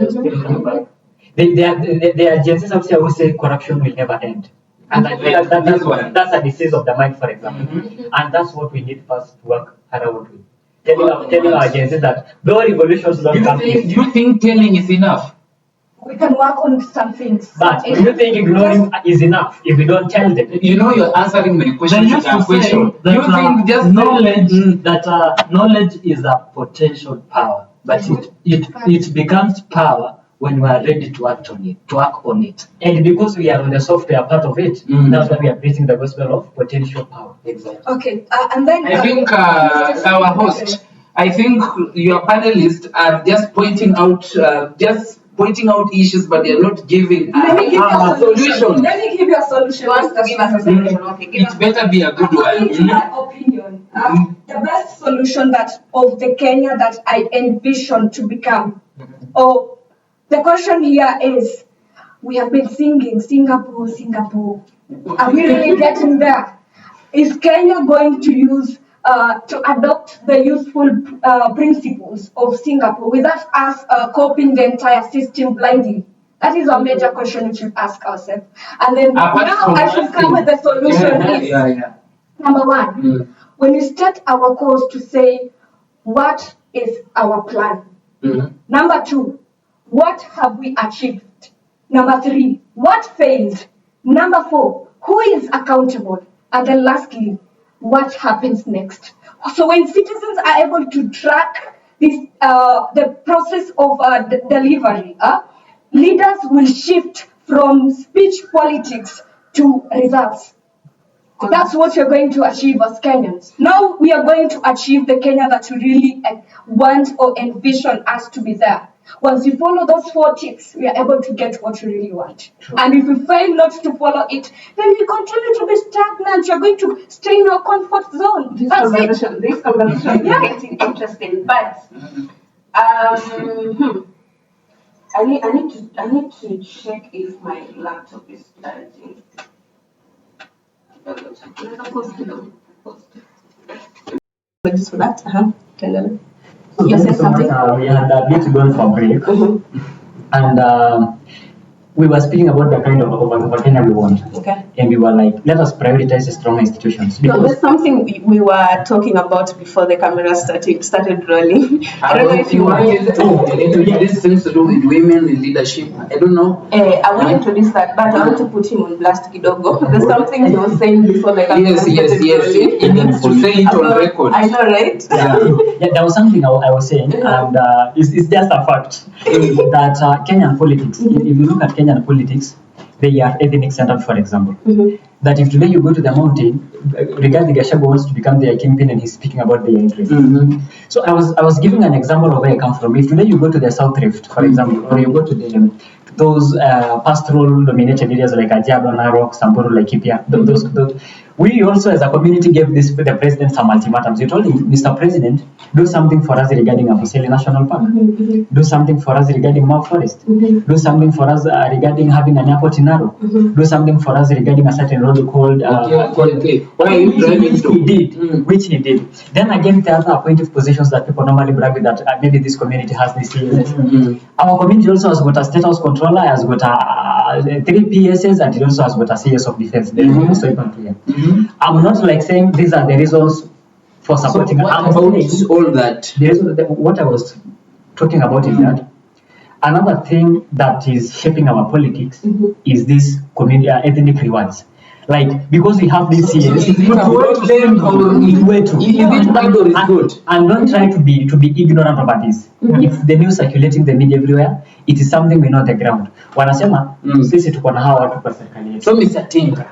There are Gen Zs out here who say corruption will never end. And that's a disease of the mind, for example. And that's what we need first to work around with. Telling our Gen Z that no revolutions don't come. Do you think telling is enough? We can work on some things. But do you think ignoring is enough if we don't tell them? You know, you're answering my question. Then you question. That, you think just knowledge is a potential power, but it becomes power when we are ready to act on it, to work on it. And because we are on the software part of it, that's why we are preaching the gospel of potential power. Exactly. Okay, and then I think our host, I think your panelists are just pointing out issues, but they're not giving a solution. Let me give you a solution. Wants to give us a solution. Okay, it better be a good one. In my opinion, the best solution that of the Kenya that I envision to become, the question here is, we have been singing Singapore, Singapore. Are we really getting there? Is Kenya going to use to adopt the useful principles of Singapore without us copying the entire system blindly? That is a major question we should ask ourselves. And then now I should come with the solution. Number one, when we start our course to say, what is our plan? Number two, what have we achieved? Number three, what failed? Number four, who is accountable? And then lastly, what happens next? So when citizens are able to track this, the process of delivery, leaders will shift from speech politics to results. That's what you're going to achieve as Kenyans. Now we are going to achieve the Kenya that we really want or envision us to be there. Once we follow those 4 tips, we are able to get what we really want. True. And if we fail not to follow it, then we continue to be stagnant. You're going to stay in our comfort zone. This conversation is getting interesting, but I need to check if my laptop is charging. Just for that, you said something. We had a bit going for break, and we were speaking about the kind of Kenya we want. Okay. And we were like, let us prioritize the strong institutions. No, there's something we were talking about before the camera started rolling. I don't know if you want to this things to do with women in leadership. I don't know. I will introduce that, but I want to put him on blast kidogo. There's something he was saying before the camera started rolling. He needs to say it on record. I know, right? Yeah, there was something I was saying, and it's just a fact that Kenyan politics, if you look at Kenyan politics, they are ethnic centered, for example. That if today you go to the mountain, Rigathi Gachagua wants to become their kingpin and he's speaking about their interests. So I was giving an example of where I come from. If today you go to the South Rift, for example, or you go to those pastoral dominated areas like Kajiado, Narok, Samburu, Laikipia, those we also as a community gave the president some ultimatums. We told him, Mr. President, do something for us regarding Amboseli National Park. Do something for us regarding Mau Forest. Do something for us regarding having an airport in Narok. Do something for us regarding a certain road called which he did. Then again, the other appointive positions that people normally brag with that maybe this community has this year. Our community also has got a state house controller, has got 3 PSs, and it also has got a CS of defense. So even clear. I'm not like saying these are the reasons for supporting. So what about all that? What I was talking about is that another thing that is shaping our politics is this community ethnic rewards. Like, because we have this here, is it a problem or is it bad or is good? And don't try to be ignorant about this. If the news circulating the media everywhere, it is something we know on the ground. Wanasema sisi tuko na hawa watu kwa serikali. So Mr. Tinka,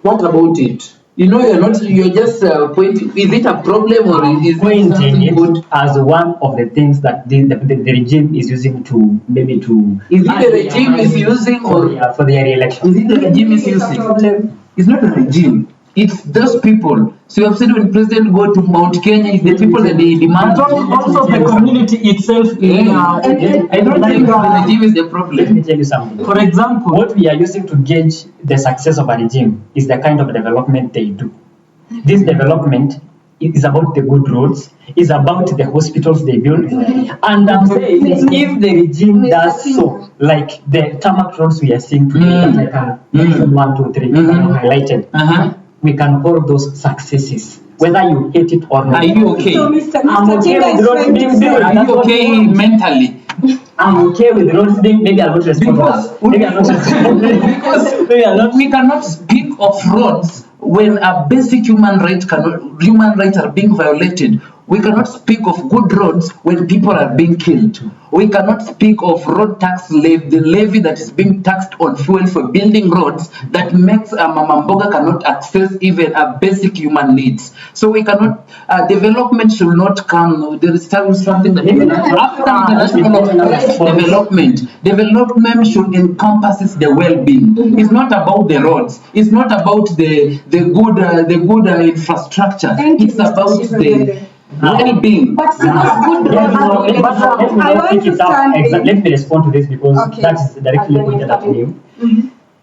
what about it? You know, you're just pointing. Is it a problem or is pointing it good? As one of the things that the regime is using to maybe to. Is it the regime is using or for their re-election? Is it the regime is using? It's not the regime. It's those people. So you have said when President go to Mount Kenya, it's the people that they demand. But also the community itself. I don't think the regime is the problem. Let me tell you something. For example, what we are using to gauge the success of a regime is the kind of development they do. This development is about the good roads, is about the hospitals they build. And I'm saying, if the regime does so, like the tarmac roads we are seeing today, that I can mention 1, 2, 3, highlighted, we can call those successes, whether you hate it or not. Are you okay? So Mr. I'm okay with roads being built. Are you okay mentally? I'm okay with roads being, maybe I'll not respond. Because we cannot speak of roads when a basic human rights are being violated. We cannot speak of good roads when people are being killed. We cannot speak of road tax levy, the levy that is being taxed on fuel for building roads that makes Mama Mboga cannot access even a basic human needs. So we cannot, development should not come, there is something that after development should encompass the well-being. It's not about the roads. It's not about the good infrastructure. It's about the well-being. But good Let me respond to this because that is directly pointed at me.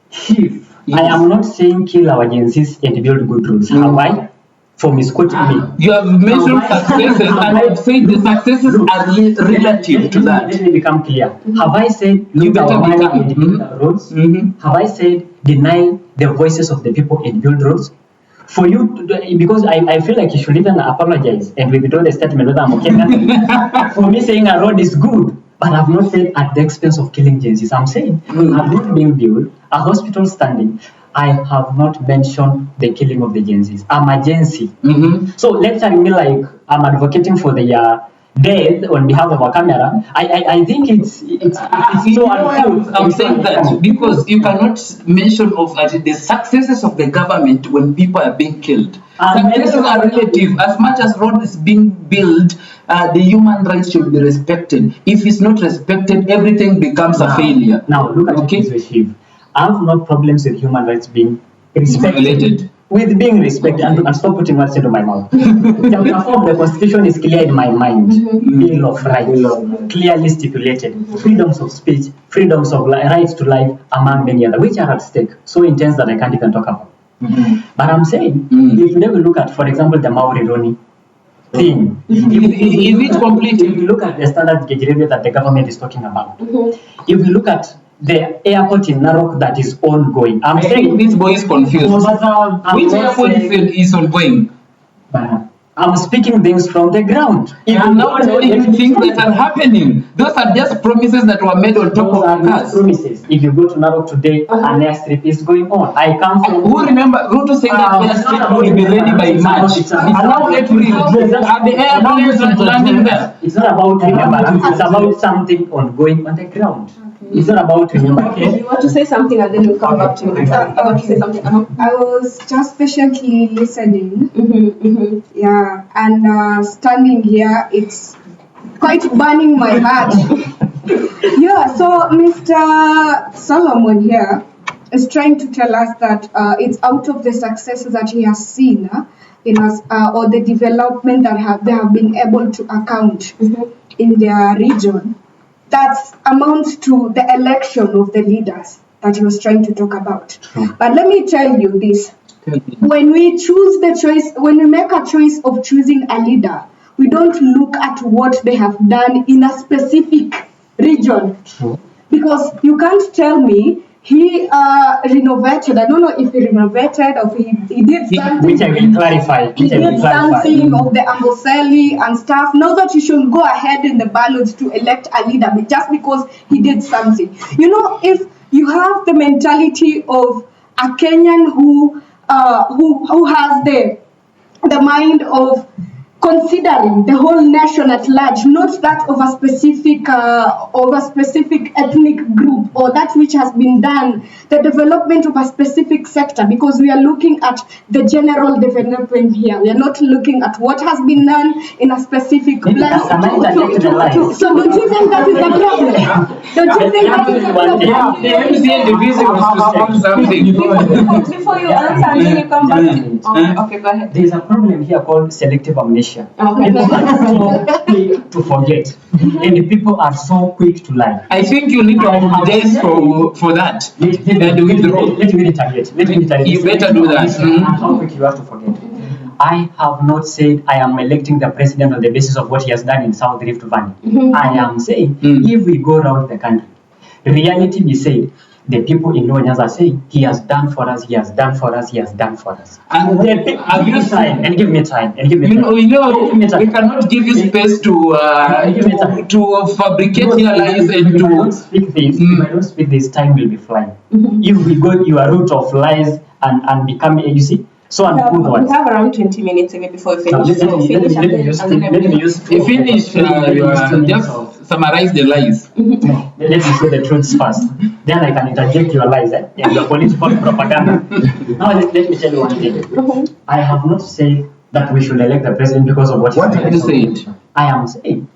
If I am not saying kill our agencies and build good roads, have I? For misquoting me. You have mentioned successes and I've said the successes are relative to that. Let me become clear. Have I said leave our money and build roads? Have I said deny the voices of the people and build roads? For you, because I feel like you should even apologize and withdraw the statement whether I'm okay. For me saying a road is good, but I've not said at the expense of killing Gensis. I'm saying a road being built, a hospital standing. I have not mentioned the killing of the Gensis. I'm a Gensi. So lecturing me like I'm advocating for the death on behalf of a camera, I think it's so unfair. I'm saying that because you cannot mention of the successes of the government when people are being killed. Successes are relative. As much as road is being built, the human rights should be respected. If it's not respected, everything becomes a failure. Now look at this issue. I have no problems with human rights being respected. With being respected, and stop putting words into my mouth. Chapter 4 of the Constitution is clear in my mind. Bill of Rights, clearly stipulated. Freedoms of speech, freedoms of rights to life, among many others, which are at stake. So intense that I can't even talk about. But I'm saying, if you never look at, for example, the Maori Roni thing, is it complete? If you look at the standard gauge railway that the government is talking about, if you look at the airport in Narok that is ongoing, I'm saying this boy is confused. Which airport is ongoing? I'm speaking things from the ground. I'm not telling you things that are happening. Those are just promises that were made on top of cars. Promises. If you go to Narok today, an airstrip is going on. I come from. Who remember Ruto saying that airstrip will be ready by March? And now April, are the airplanes landing there? It's not about remembrance. It's about something ongoing on the ground. It's not about remembrance. Okay. You want to say something and then we'll come back to you. I want to say something. I was just patiently listening. Yeah, and standing here, it's quite burning my heart. Yeah, so Mr. Solomon here is trying to tell us that it's out of the successes that he has seen in us, or the development that they have been able to account in their region. That amounts to the election of the leaders that he was trying to talk about. But let me tell you this. When we choose the choice, when we make a choice of choosing a leader, we don't look at what they have done in a specific region. Because you can't tell me he renovated, I don't know if he renovated or he did something. Which I will clarify. He did something of the Amboseli and stuff. Not that you should go ahead in the ballots to elect a leader, but just because he did something. You know, if you have the mentality of a Kenyan who has the mind of considering the whole nation at large, not that of a specific ethnic group or that which has been done, the development of a specific sector, because we are looking at the general development here. We are not looking at what has been done in a specific place. So don't you think that is the problem? Don't you think that is the problem? Before you answer and then you come back to okay, go ahead. There is a problem here called selective amnesia. People are so quick to forget, and people are so quick to lie. I think you need to apologize for that. Let me retaliate. You better do that. How quick you have to forget. I have not said I am electing the president on the basis of what he has done in South Rift Valley. I am saying if we go around the country, reality be said, the people in Nyanza are saying he has done for us, he has done for us, he has done for us. And give me time. We cannot give you space to fabricate your lies and to speak this. If I don't speak this, time will be flying. If we go your route of lies and become, you see. So we have around 20 minutes before we finish. Let me use you finish, just summarize the lies. Let me say the truths first. Then I can interject your lies and your political propaganda. Now let me tell you one thing. I have not said that we should elect the president because of what have you said? I am saying,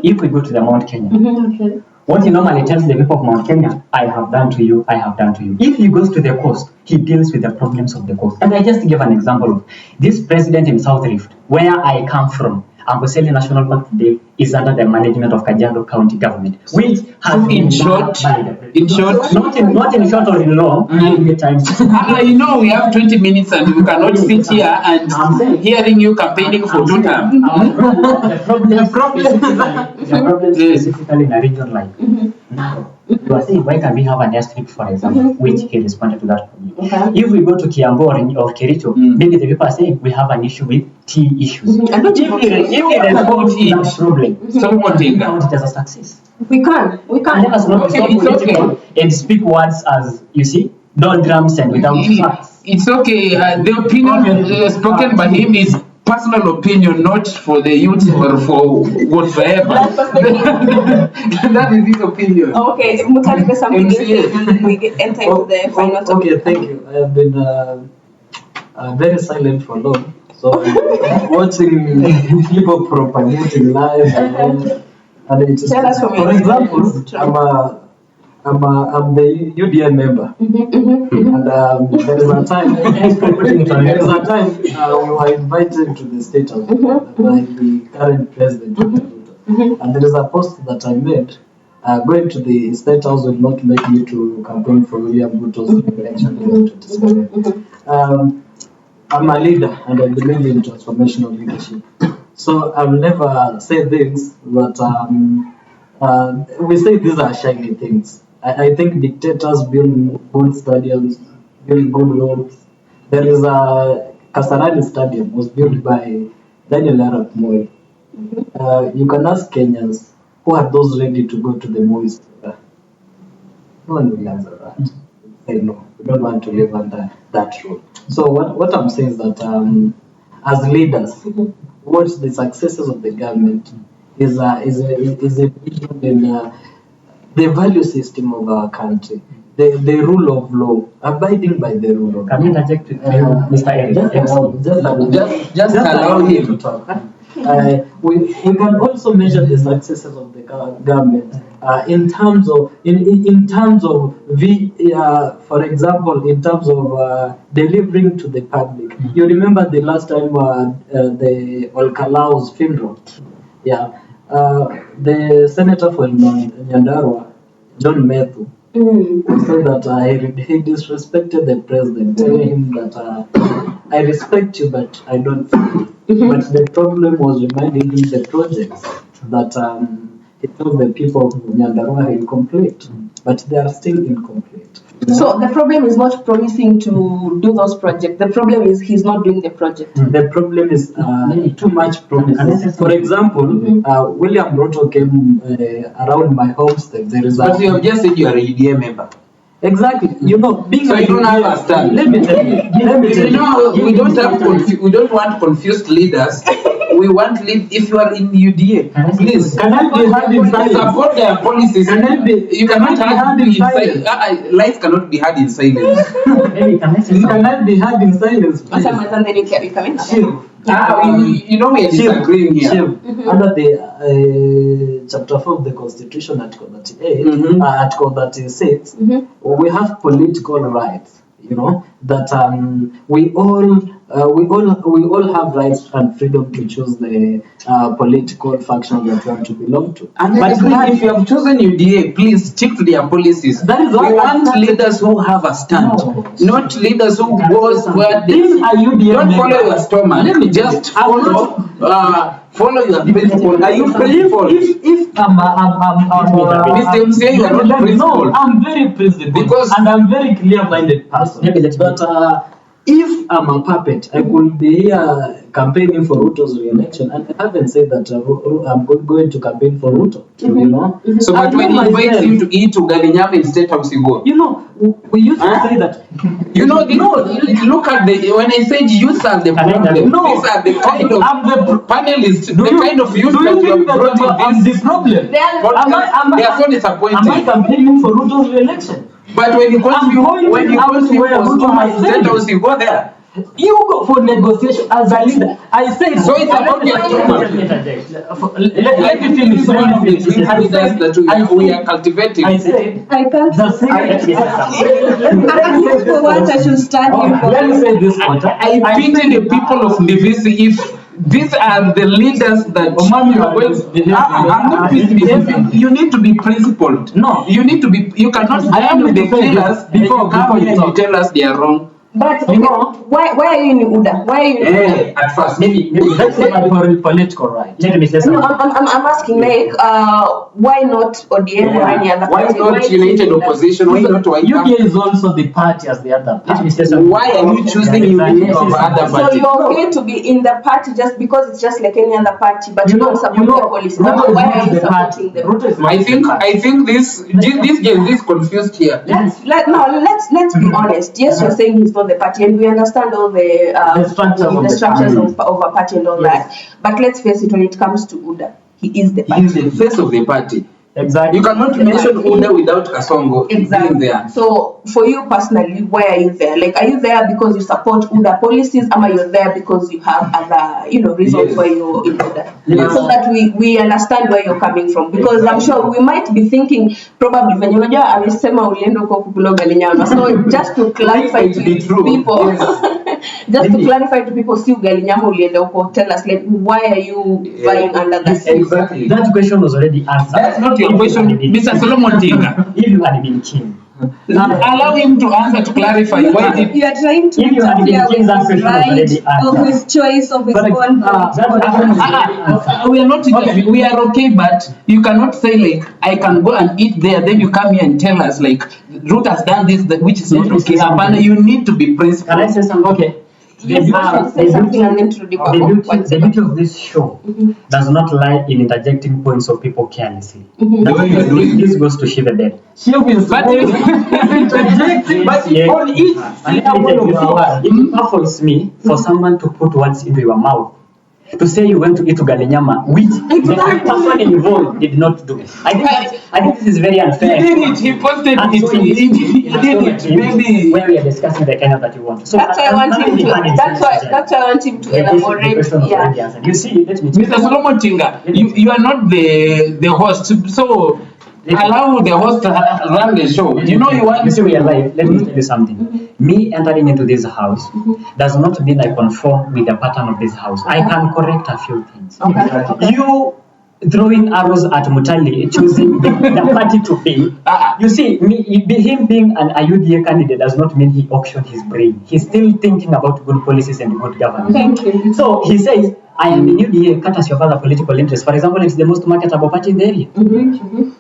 if we go to the Mount Kenya, what he normally tells the people of Mount Kenya, I have done to you, I have done to you. If he goes to the coast, he deals with the problems of the coast. And I just give an example of this president in South Rift, where I come from. Amboseli National Park today is under the management of Kajiado County government, which has in short, not in short or in long. We have 20 minutes and we cannot sit here and hearing you campaigning for 2 terms. The problem specifically in a region like now, you are saying, why can we have an airstrip, for example, which he responded to that problem. If we go to Kiambu or Kericho, maybe the people are saying we have an issue with tea issues. If he responds to that problem, someone count it as a success. We can. Let us not be political and speak words as, you see, non drums and without facts. It's okay. The opinion spoken by him is personal opinion, not for the youth or for whatsoever. That is his opinion. Okay, Mutali, there's something else MCA. before we enter into the final topic. Okay, thank you. I have been very silent for long. So watching people propagating lies and it is, Tell us from for your example, experience. I'm the UDA member, and there is a time we were invited to the state house by the current president, and there is a post that I made. Going to the state house will not make me to campaign for William Ruto's election in 2027. I'm a leader and I believe in transformational leadership. So I'll never say things that we say these are shiny things. I think dictators build good stadiums, build good roads. There is a Kasarani Stadium was built by Daniel Arap Moi. You can ask Kenyans, who are those ready to go to the movies? No one will answer that. Say no, we don't want to live under that rule. So what I'm saying is that as leaders, what the successes of the government is a vision in the value system of our country, the rule of law, abiding by the rule of law. Can you interject with Mr. Eric? Just allow him to talk. We can also measure the successes of the government in terms of for example, in terms of delivering to the public. You remember the last time the Olkalau's funeral? Yeah, the senator for Nyandarua, John Methu, said that he disrespected the president, telling him that I respect you, but I don't. But the problem was reminding him the projects that he told the people of Nyandarua he'll complete, but they are still incomplete. So the problem is not promising to do those projects. The problem is he's not doing the project. The problem is too much promises. For example, William Ruto came around my homestead. There is But you have just said you are a UDA member. Exactly. You know, being So a you don't UDA understand. Let me tell you. You know, we don't want confused leaders. We want if you are in UDA, please. Can I be heard in silence? Support their policies. You cannot heard in silence. Life cannot be heard in silence. Can I be heard in silence? Please? And then you come in. You know we are disagreeing here. Under the chapter 4 of the Constitution, Article 38, Article 36, we have political rights. You know that we all have rights and freedom to choose the political faction that we want to belong to. But if you have chosen UDA, please stick to their policies. That is we want leaders who have a stand, not leaders who goes where they don't follow your stomach. Let me just follow your principle. Are you principled? If Mr. MCA, you are not principled. No, I'm very principled and I'm very clear-minded person. But if I'm a puppet, I could be here campaigning for Ruto's re-election, and I haven't said that I'm going to campaign for Ruto. You know. So, but when he invites him to eat ugali nyama in State House, you go. You know, we used to say that. You know, look at when I said youth are the problem. No, these are the kind of panelists, the kind of youth that you have brought I'm in the problem? They are so disappointed. Am I campaigning for Ruto's re-election? But when you go to State House, you go there. You go for negotiation as a leader. I said so. It's about your stomach. Let me finish one of the ingredients that we are cultivating. I said I can't. I should start. Let me say this one. I pity the people of Ndivisi if these are the leaders that you are going to. I'm not misbehaving. You need to be principled. No, you need to be. You cannot stand with the killers before you tell us they are wrong. But you know, why are you in UDA? Why are you in UDA? At first, maybe let's say political right. Let me say something. No, I'm asking like, why not ODM or any other party? Why not United Opposition? Why not UDA is also the party as the other party. Let me say something. Why are you choosing UDA over other parties? So you're okay to be in the party just because it's just like any other party, but you don't support the policy. Why are you supporting them? I think this Gen Z is confused here. Let's be honest. Yes, you're saying he's not the party, and we understand all the structures of a party and all that. But let's face it, when it comes to UDA, he is the party. He is the face of the party. Exactly. You cannot mention UDA without Kasongo being there. So, for you personally, why are you there? Like, are you there because you support UDA policies, or you're there because you have other, reasons why you're in UDA? So that we understand where you're coming from. Because I'm sure we might be thinking, probably, when you amesema ulienda huko kukula ugali nyama. So, just to clarify to people, si ugali nyama ulienda huko, tell us, like, why are you buying under that? Exactly. That question was already answered. That's not your question, Mr. Solomon Tinga. If you had been king. Allow him to answer, to clarify why did you are trying to if you had been king, that question was already answered. of his choice of his own. we are not we are okay, but you cannot say like I can go and eat there, then you come here and tell us like Ruth has done this, which is not okay. But you need to be principled. Can I say something? Okay. The beauty of this show does not lie in interjecting points of people carelessly. This goes to Shiva Bed. It baffles me for someone to put words into your mouth. To say you went to eat ugali nyama, which the person involved did not do. I think this is very unfair. He did it. He posted it. He did it. Maybe where we are discussing the kind that you want. So that's why I want him to. That's why I want him to elaborate. Yeah. You see, let me. Mr. Solomon Tinga, you are not the host, so allow the host to run the show. You want. You see, we are live. Let me tell you something. Me entering into this house does not mean I conform with the pattern of this house. I can correct a few things. Okay. You throwing arrows at Mutali, choosing the party to be. You see, him being an UDA candidate does not mean he auctioned his brain. He's still thinking about good policies and good governance. Thank you. So he says, I am in UDA, cut as your father political interest. For example, it's the most marketable party in the area.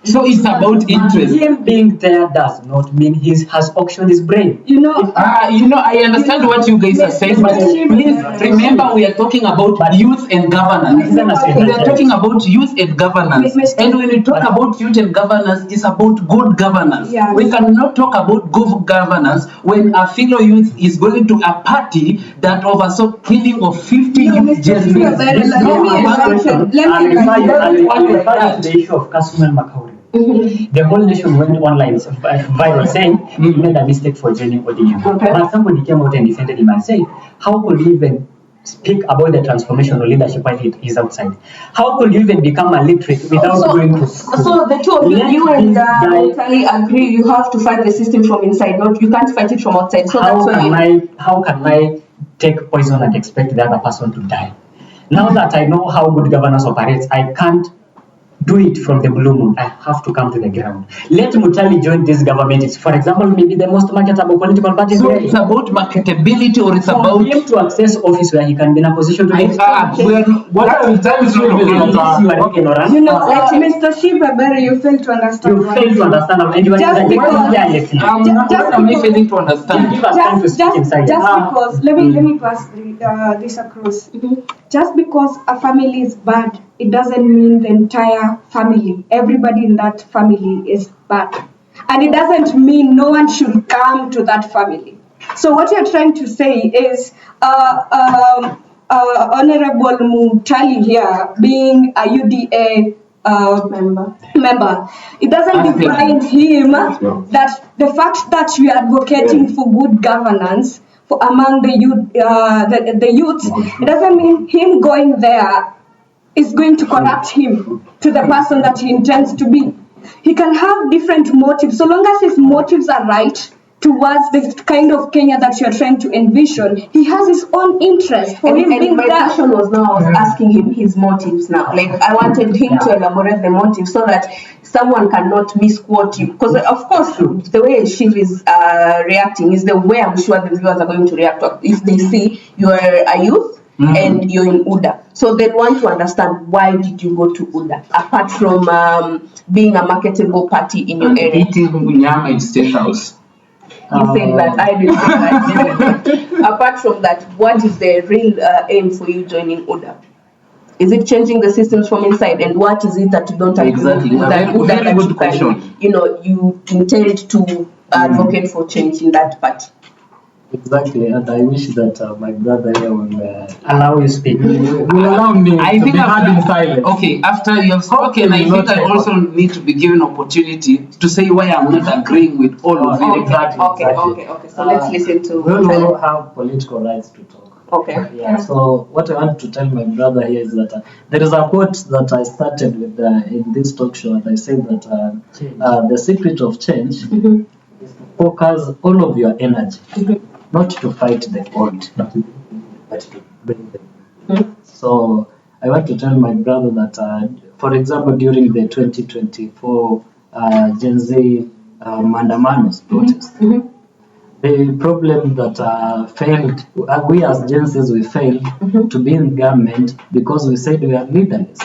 So it's about interest. Him being there does not mean he has auctioned his brain. I understand what you guys are saying, but please remember we are talking about youth and governance. We are talking about youth and governance. And when we talk about youth and governance, it's about good governance. Yeah. We cannot talk about good governance when a fellow youth is going to a party that oversaw killing of 50 youth journalists. I'll refer you to the issue of Kasumel Makauri. The whole nation went online viral saying he made a mistake for joining ODM. But somebody came out and defended him and said, how could he even speak about the transformational leadership while he is outside? How could you even become a literate without going to school? So the two of you and totally agree you have to fight the system from inside, not you can't fight it from outside. So how can I take poison and expect the other person to die? Now that I know how good governance operates, I can't do it from the blue moon. I have to come to the ground. Let Mutali join this government. It's, for example, maybe the most marketable political party. So it's about marketability, or it's for about him to access office where he can be in a position to what are we telling you? Mr. Shiva Berry, you fail to understand. You fail to understand, and you are failing to understand. Give us time to speak inside. Just because, let me pass this across. Just because a family is bad, it doesn't mean the entire family, everybody in that family is bad. And it doesn't mean no one should come to that family. So what you're trying to say is, Honorable Mutali here, being a UDA member, it doesn't define him that the fact that you are advocating for good governance for among the youth, it doesn't mean him going there is going to corrupt him to the person that he intends to be. He can have different motives, so long as his motives are right towards the kind of Kenya that you're trying to envision. He has his own interest. For him being my question was now, I was asking him his motives now. Like, I wanted him to elaborate the motives so that someone cannot misquote you. Because, of course, the way Shiv is reacting is the way I'm sure the viewers are going to react if they see you are a youth and you're in UDA. So they want to understand, why did you go to UDA, apart from being a marketable party in your area? Eating nyama in State House. You said that, I didn't say that. Apart from that, what is the real aim for you joining UDA? Is it changing the systems from inside? And what is it that you don't agree with that UDA that you can, you intend to advocate for change in that party? Exactly, and I wish that my brother here will Allow you speak. will allow me I to think be heard in after, silence. okay, after you have spoken, I think I also need to be given opportunity to say why I'm not agreeing with all of Oh, it. exactly. Okay. So let's listen to. We all have political rights to talk. Okay. Yeah. So what I want to tell my brother here is that there is a quote that I started with in this talk show, and I said that the secret of change is to focus all of your energy, not to fight the old, but to bring them. So I want to tell my brother that, for example, during the 2024 Gen Z Mandamanos protest, the problem that failed, we as Gen Zs, we failed to be in government because we said we are leaderless.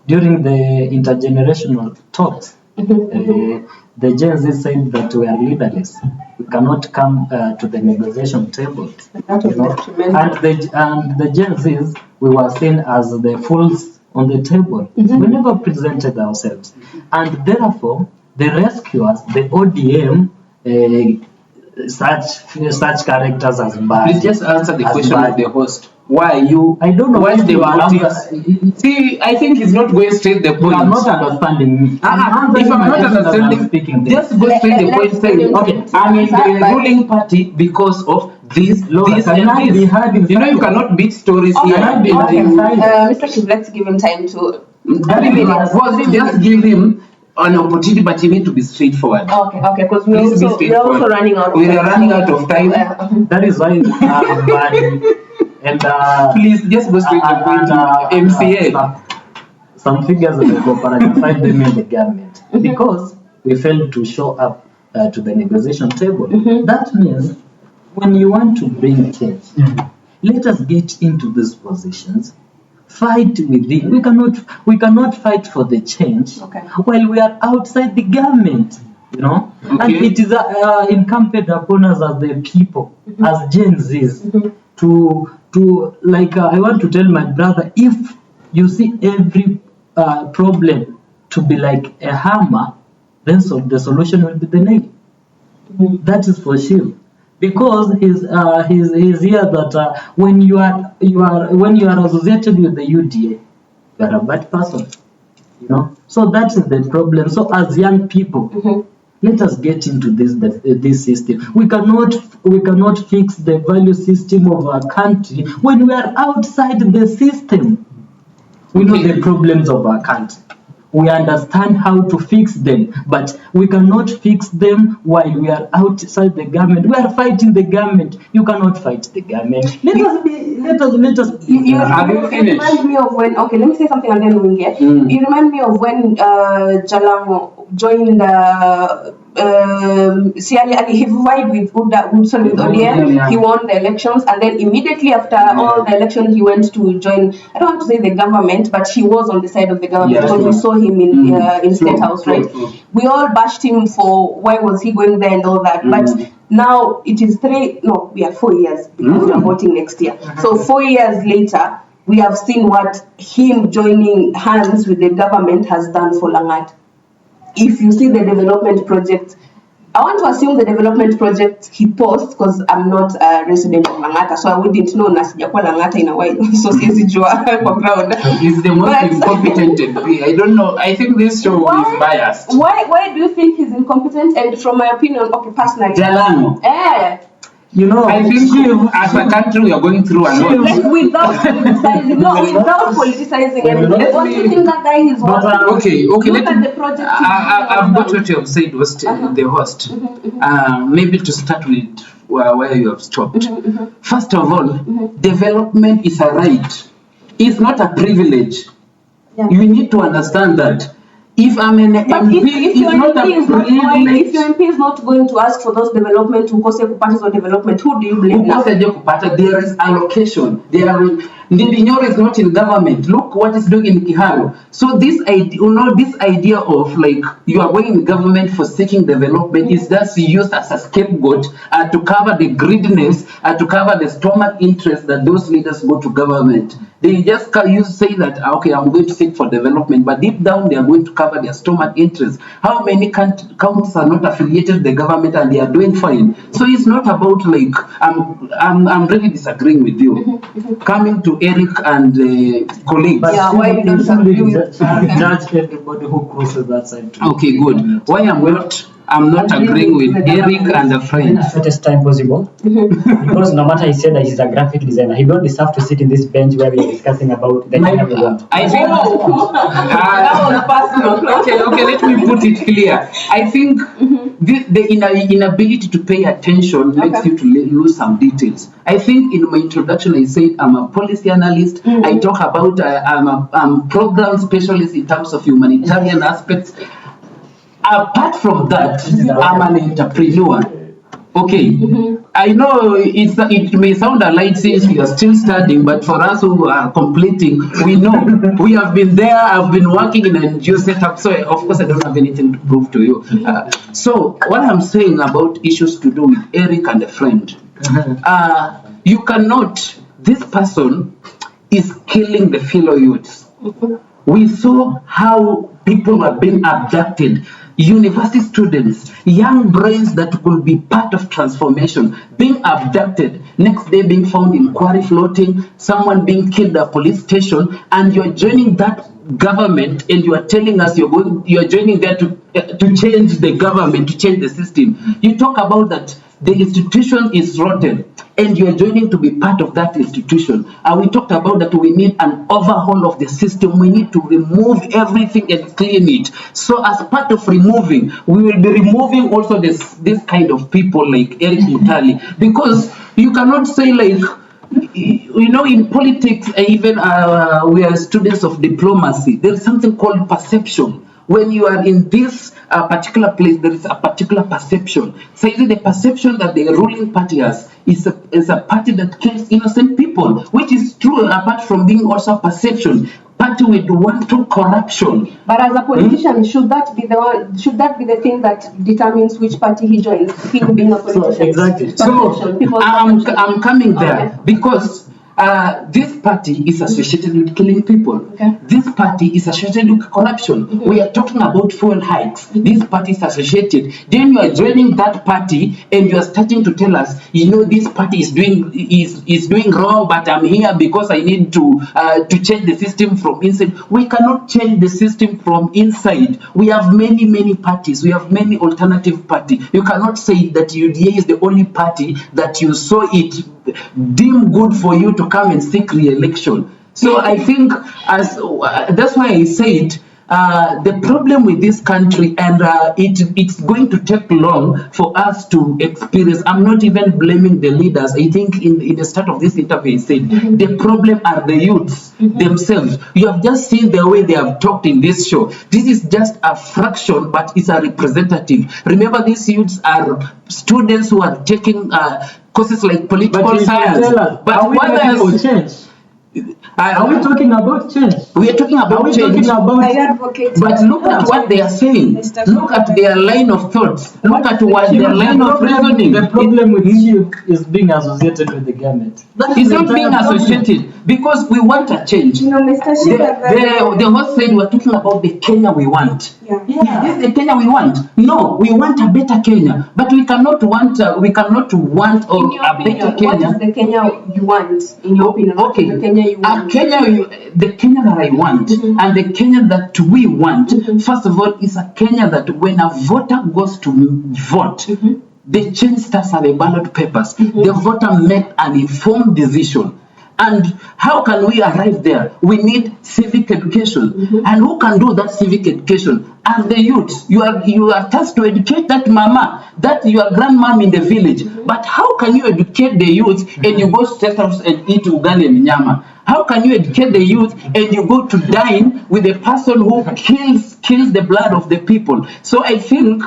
During the intergenerational talks, the Gen Z said that we are leaderless. We cannot come to the negotiation table. You know? And the Gen Zs, we were seen as the fools on the table. We never presented ourselves. And therefore, the rescuers, the ODM, such characters as bad. Please just answer the as question bad. of the host. Why you? I don't know What's if the you are motive? See, I think he's not going straight the You point. are not understanding me. If I'm not understanding, speaking just go straight the point. Saying, okay, I'm in the ruling party because of this, this, can I and be this. heard in You know, you silence? cannot beat stories Okay, here. Can I be heard in silence? Mr. Shiv, let's give him time to. Just give him an opportunity, but you need to be straightforward. Okay, because Please be we're straightforward. also running out of We time. are running out of time. That is why and Please just go straight to the point. MCA. Some figures of the cooperative find them in the government because we failed to show up to the negotiation table. That means when you want to bring change, let us get into these positions. Fight within. We cannot fight for the change while we are outside the government. You know, and it is incumbent upon us as the people, as Gen Zs, to like. I want to tell my brother, if you see every problem to be like a hammer, then the solution will be the nail. That is for sure. Because he's here that when you are associated with the UDA, you are a bad person, you know. So that is the problem. So as young people, let us get into this system. We cannot fix the value system of our country when we are outside the system. We know the problems of our country. We understand how to fix them, but we cannot fix them while we are outside the government. We are fighting the government. You cannot fight the government. Let us. You remind me of when. Okay, let me say something and then we'll get. You remind me of when Jalango joined he vied with ODM. He won the elections, and then immediately after all the election, he went to join. I don't want to say the government, but he was on the side of the government because we saw him in State House, right? We all bashed him for why was he going there and all that, but now it is 4 years because we are voting next year. So 4 years later, we have seen what him joining hands with the government has done for Langat. If you see the development project, I want to assume the development project he posts because I'm not a resident of Langata, so I wouldn't know nasijakwa Langata in a while, so siwezi jua kwa ground. He's the most incompetent MP. I don't know. I think this show is biased. Why do you think he's incompetent? And from my opinion, okay, personally, Jalano. You know, I think as a country we are going through a lot. Like without politicizing everything. What do you think that guy is working? Okay. Look at the project. I've got what you have said, was the host. Maybe to start with where you have stopped. First of all, development is a right. It's not a privilege. Yeah. You need to understand that. If I'm an MP, if your MP is not going to ask for those development to cause parties or development, who do you blame now? There is allocation. Ndimbinyoro is not in government. Look what is doing in Kiharu. So this idea, this idea of like you are going in government for seeking development is just used as a scapegoat to cover the greediness, to cover the stomach interest that those leaders go to government. They just say that, okay, I'm going to seek for development, but deep down they are going to cover their stomach interest. How many counties are not affiliated with the government and they are doing fine? So it's not about like, I'm really disagreeing with you. Coming to Eric and colleagues. But Yeah, why you don't agree with judge everybody who crosses that side. Okay, good. Why I'm not agreeing with Eric and a friend. Shortest time possible. Because no matter he said that he's a graphic designer, he don't deserve to sit in this bench where we are discussing about the Kenya we want. I think okay, let me put it clear. I think the inability to pay attention makes you to lose some details. I think in my introduction I said I'm a policy analyst. I talk about I'm a program specialist in terms of humanitarian aspects. Apart from that, I'm an entrepreneur. Okay, I know it may sound alike since we are still studying, but for us who are completing, we know we have been there. I've been working in an NGO setup, so of course I don't have anything to prove to you. So what I'm saying about issues to do with Eric and a friend, you cannot. This person is killing the fellow youths. We saw how people were being abducted. University students, young brains that could be part of transformation, being abducted, next day being found in quarry floating, someone being killed at a police station, and you're joining that government and you are telling us you're joining there to change the government, to change the system. You talk about that the institution is rotten and you're joining to be part of that institution. And we talked about that we need an overhaul of the system. We need to remove everything and clean it. So as part of removing, we will be removing also this kind of people like Eric Mutali, because you cannot say like, you know, in politics, even we are students of diplomacy, there's something called perception. When you are in this particular place, there is a particular perception. So is it the perception that the ruling party has is a party that kills innocent people, which is true apart from being also a perception. Party with wanton corruption. But as a politician, should that be the thing that determines which party he joins? Him being a politician. So, exactly. So I'm coming there because this party is associated with killing people. Okay. This party is associated with corruption. We are talking about fuel hikes. This party is associated. Then you are joining that party and you are starting to tell us, you know, this party is doing wrong, but I'm here because I need to change the system from inside. We cannot change the system from inside. We have many parties. We have many alternative parties. You cannot say that UDA is the only party that you saw it deem good for you to come and seek re-election. So I think that's why I said the problem with this country, and it's going to take long for us to experience. I'm not even blaming the leaders. I think in the start of this interview I said the problem are the youths themselves. You have just seen the way they have talked in this show. This is just a fraction, but it's a representative. Remember, these youths are students who are taking courses like political science. But what are change? Are we talking about change? We are talking about change. But look at what they are saying. Look at their line of thoughts. Look at what their line of reasoning. The problem with you is being associated with the government. It's not being associated because we want a change. You know, Mr. Shiva, the host said we're talking about the Kenya we want. Yeah. This is the Kenya we want. No, we want a better Kenya, but we cannot want a better Kenya. What is the Kenya you want? In your opinion, what is the Kenya you want? The Kenya that I want and the Kenya that we want, first of all, is a Kenya that when a voter goes to vote, the change starts at the ballot papers. The voter make an informed decision. And how can we arrive there? We need civic education. And who can do that civic education? And the youths. You are tasked to educate that mama, that your grandmom in the village. But how can you educate the youth and you go set up and eat ugali and nyama? How can you educate the youth and you go to dine with a person who kills the blood of the people? So I think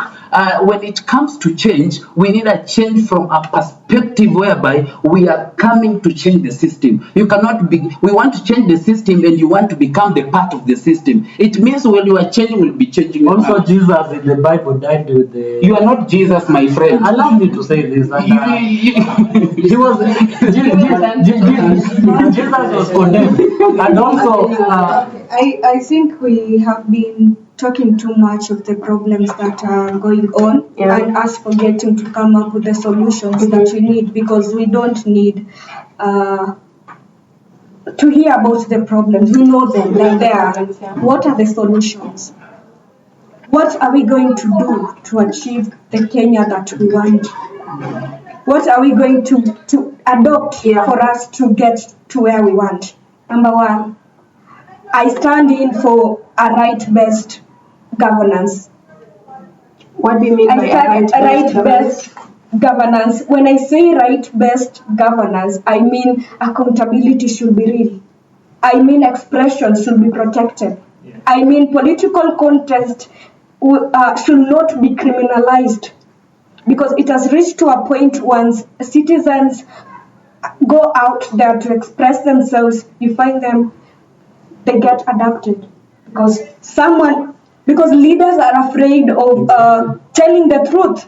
when it comes to change, we need a change from a perspective whereby we are coming to change the system. You cannot be, we want to change the system and you want to become the part of the system. It means when you are changing, we'll be changing. Also, Jesus in the Bible died with the. You are not Jesus, my friend. Allow me to say this. And, he was Jesus was condemned, and also I think we have been talking too much of the problems that are going on and us forgetting to come up with the solutions that we need, because we don't need to hear about the problems. We know them, they're there. What are the solutions? What are we going to do to achieve the Kenya that we want? What are we going to adopt for us to get to where we want? Number one, I stand in for a right-based governance. What do you mean by right-based governance? When I say right-based governance, I mean accountability should be real. I mean expression should be protected. I mean political contest should not be criminalized, because it has reached to a point once citizens go out there to express themselves, you find them, they get adapted. Because leaders are afraid of telling the truth.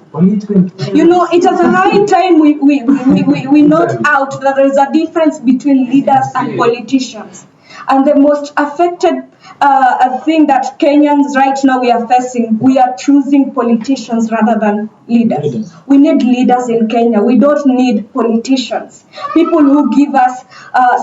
You know, it is a high time we note out that there is a difference between leaders and politicians. And the most affected thing that Kenyans right now we are facing, we are choosing politicians rather than leaders. We need leaders in Kenya. We don't need politicians. People who give us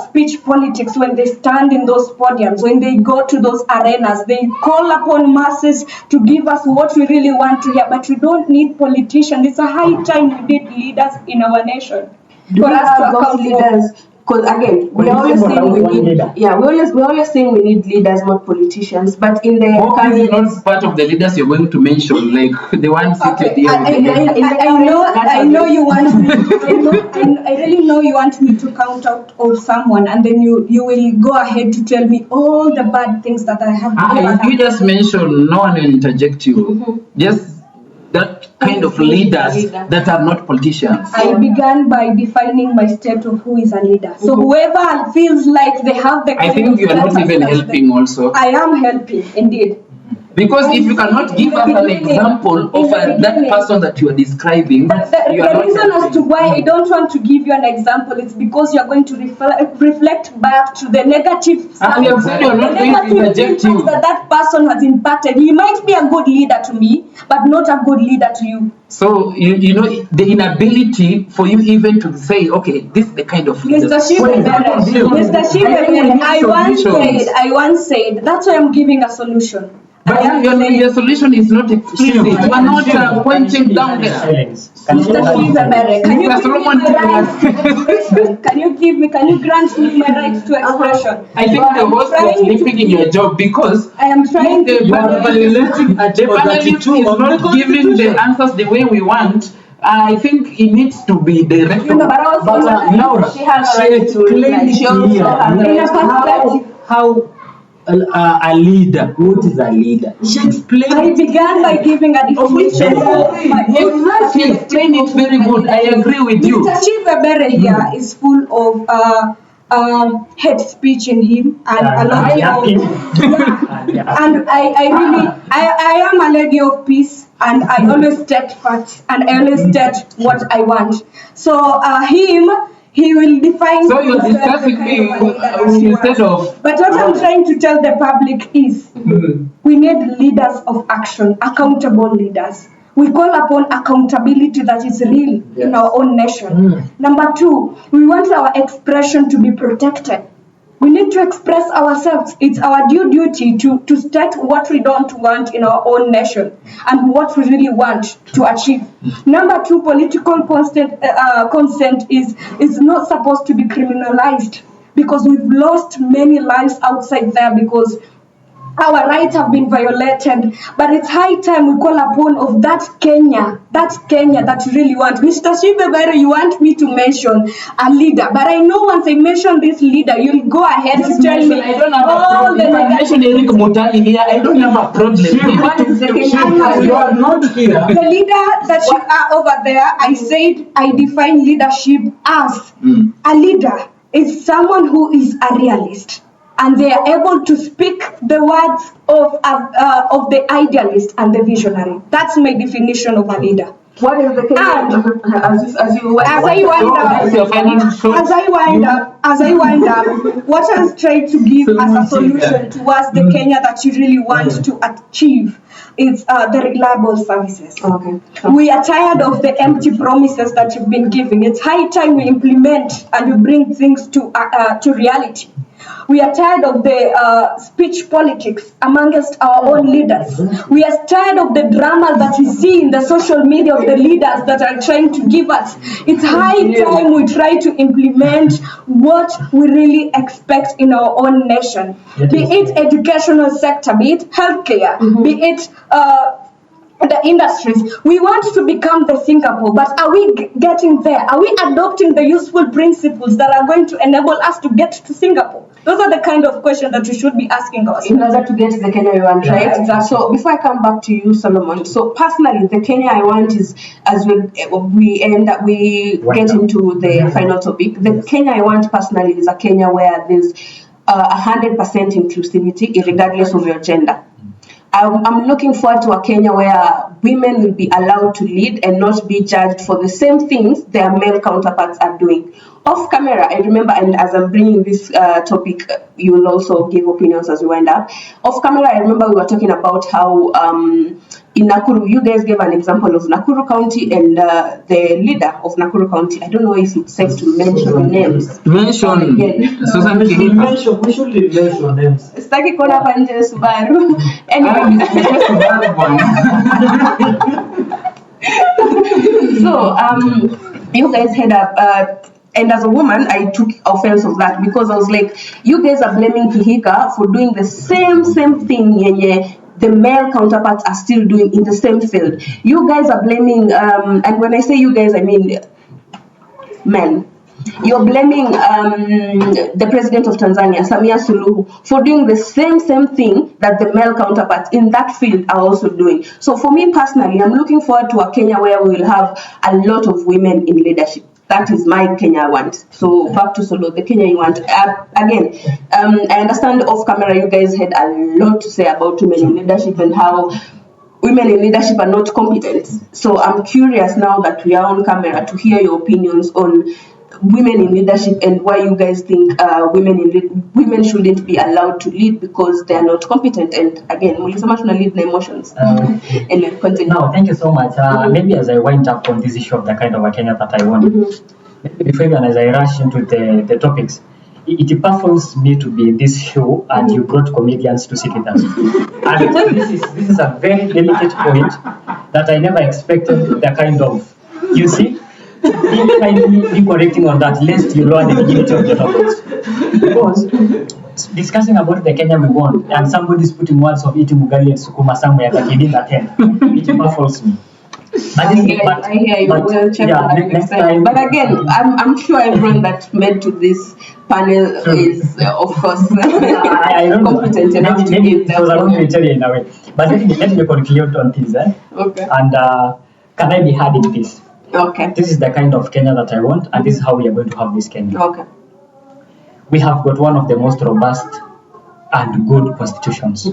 speech politics when they stand in those podiums, when they go to those arenas, they call upon masses to give us what we really want to hear. But we don't need politicians. It's a high time we need leaders in our nation. For us to account leaders. Because again, we're always saying we're always saying we need leaders, not politicians. But in the is not part of the leaders you're going to mention, like the ones seated here. I know you want me. I really know you want me to count out of someone, and then you will go ahead to tell me all the bad things that I have done. If you just mention, no one will interject you. Mm-hmm. Just that kind of leaders that are not politicians. I began by defining my state of who is a leader. So whoever feels like they have the I think you are not even helping also. I am helping, indeed. Because if you cannot give us an example of that person that you are describing, the reason as to why I don't want to give you an example is because you are going to reflect back to the negative and we have said you are not going to interject you. That person has impacted. He might be a good leader to me, but not a good leader to you. So, you know, the inability for you even to say, okay, this is the kind of leader. Mr. Shivere, I once said, that's why I'm giving a solution. But your solution is not explicit. You are not pointing down there. Mr. Shivere, can you grant me my right to expression? I think the host was sleeping in your job because I am trying the panelist is not giving the answers the way we want. I think it needs to be directed. Laura, she has a right to explain how a leader. What is a leader? She explained. I began by giving a definition. Exactly, explain it very good. I agree with you. Mr. Shivere here is full of hate speech in him and a lot of and I am a lady of peace, and I always state facts and I always state what I want. So he will define. So you're discussing me instead of. But what I'm trying to tell the public is, we need leaders of action, accountable leaders. We call upon accountability that is real in our own nation. Number two, we want our expression to be protected. We need to express ourselves. It's our due duty to state what we don't want in our own nation and what we really want to achieve. Number two, political consent is not supposed to be criminalized, because we've lost many lives outside there because our rights have been violated, but it's high time we call upon of that Kenya that you really want. Mr. Shibebere, you want me to mention a leader, but I know once I mention this leader, you'll go ahead to tell me I don't have a all problem. the If I mention Eric Mutali here, I don't have a problem. What is the Kenyan You are not here. The leader that you are over there, I said I define leadership as a leader is someone who is a realist, and they are able to speak the words of the idealist and the visionary. That's my definition of a leader. What is the Kenyan? As I wind up, what I was trying to give as a solution towards the Kenya that you really want to achieve is the reliable services. Okay. We are tired of the empty promises that you've been giving. It's high time we implement and we bring things to reality. We are tired of the speech politics amongst our own leaders. We are tired of the drama that we see in the social media of the leaders that are trying to give us. It's high time we try to implement what we really expect in our own nation. Be it educational sector, be it healthcare, be it the industries. We want to become the Singapore, but are we getting there? Are we adopting the useful principles that are going to enable us to get to Singapore? Those are the kind of questions that we should be asking us. In order to get to the Kenya you want, right? Exactly. So before I come back to you, Solomon, so personally, the Kenya I want is, as we get into the final topic, the Kenya I want personally is a Kenya where there's 100% inclusivity, regardless of your gender. I'm looking forward to a Kenya where women will be allowed to lead and not be judged for the same things their male counterparts are doing. Off camera, I remember, and as I'm bringing this topic, you will also give opinions as we wind up. Off camera, I remember we were talking about how in Nakuru, you guys gave an example of Nakuru County and the leader of Nakuru County. I don't know if it's safe to mention names. Susan Kihika. We should mention names. Sitaki kuona hapa nje Subaru. Anyway. So, you guys had and as a woman, I took offense of that because I was like, you guys are blaming Kihika for doing the same thing yenye the male counterparts are still doing in the same field. You guys are blaming, and when I say you guys, I mean men. You're blaming the president of Tanzania, Samia Suluhu, for doing the same thing that the male counterparts in that field are also doing. So for me personally, I'm looking forward to a Kenya where we will have a lot of women in leadership. That is my Kenya I want. So back to Solo, the Kenya you want. Again, I understand off camera you guys had a lot to say about women in leadership and how women in leadership are not competent. So I'm curious now that we are on camera to hear your opinions on women in leadership and why you guys think women shouldn't be allowed to lead because they are not competent. And again, mulisema tuna lead na emotions. And continue. No, thank you so much. Maybe as I wind up on this issue of the kind of a Kenya that I want, before even as I rush into the topics, it baffles me to be in this show and you brought comedians to sit with us. And this is a very delicate point that I never expected the kind of, you see, be correcting on that lest you lower the dignity of the topics. Because discussing about the Kenya we want and somebody's putting words of eating ugali and sukuma somewhere that he didn't attend, it baffles me. I hear you. We'll check that next time. But again, I'm sure everyone that made to this panel is, of course, I don't competent know. enough to give them. In a way. But let me conclude on this. Okay. And can I be heard in peace? Okay. This is the kind of Kenya that I want, and this is how we are going to have this Kenya. Okay. We have got one of the most robust and good constitutions.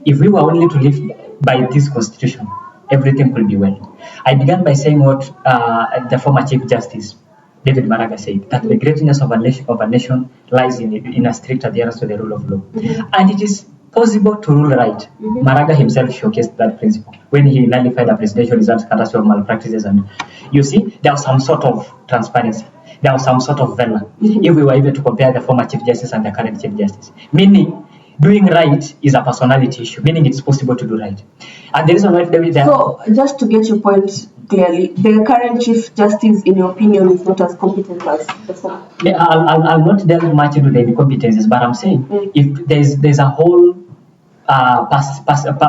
If we were only to live by this constitution, everything will be well. I began by saying what the former Chief Justice, David Maraga, said, that the greatness of a nation lies in a strict adherence to the rule of law. And it is possible to rule right. Maraga himself showcased that principle when he nullified the presidential results courtesy of malpractices. And you see, there was some sort of transparency. There was some sort of valor. If we were able to compare the former Chief Justice and the current Chief Justice. Meaning, doing right is a personality issue, meaning it's possible to do right. And the reason why David... So, just to get your point clearly, the current Chief Justice, in your opinion, is not as competent as the former? I'll not delve much into the incompetencies, but I'm saying if there's a whole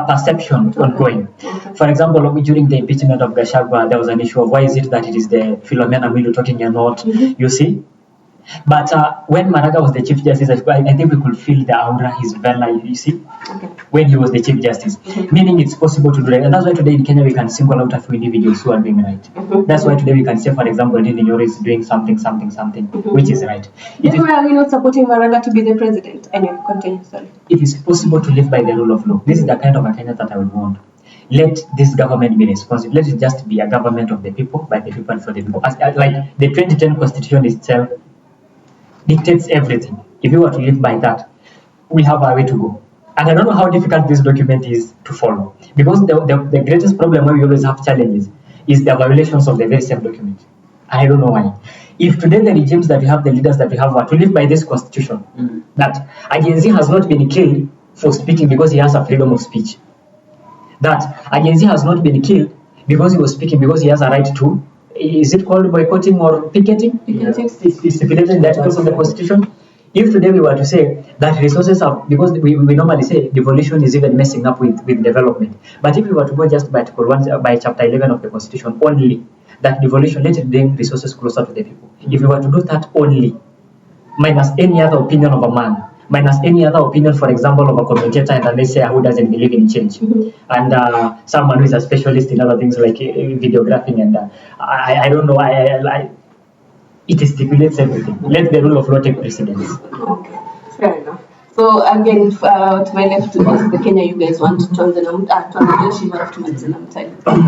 perception ongoing. For example, during the impeachment of Gachagua, there was an issue of why is it that it is the Philomena Mwilu talking and not, you see? But when Maraga was the Chief Justice, I think we could feel the aura, his vela, you see, when he was the Chief Justice. Meaning it's possible to do that. And that's why today in Kenya we can single out a few individuals who are doing right. That's why today we can say, for example, Ndindi Nyoro is doing something, which is right. Then why are we not supporting Maraga to be the president? Anyway, continue, sorry. It is possible to live by the rule of law. This is the kind of a Kenya that I would want. Let this government be responsible. Let it just be a government of the people, by the people, and for the people. Like the 2010 Constitution itself dictates everything. If you were to live by that, we have a way to go. And I don't know how difficult this document is to follow. Because the greatest problem where we always have challenges is the violations of the very same document. I don't know why. If today the regimes that we have, the leaders that we have, were to live by this constitution, that a Gen Z has not been killed for speaking because he has a freedom of speech. That a Gen Z has not been killed because he was speaking, because he has a right to, is it called boycotting or picketing? It's stipulated in the articles of the Constitution. If today we were to say that resources are, because we normally say devolution is even messing up with development. But if we were to go just by Article 1, by Chapter 11 of the Constitution only, that devolution, let it bring resources closer to the people. If we were to do that only, minus any other opinion of a man, minus any other opinion, for example, of a commentator, and let's say who doesn't believe in change, and someone who is a specialist in other things like videographing, and I don't know, it stipulates everything. Let the rule of law take precedence. Okay, fair enough. So again, to my left, to this the Kenya you guys want to turn the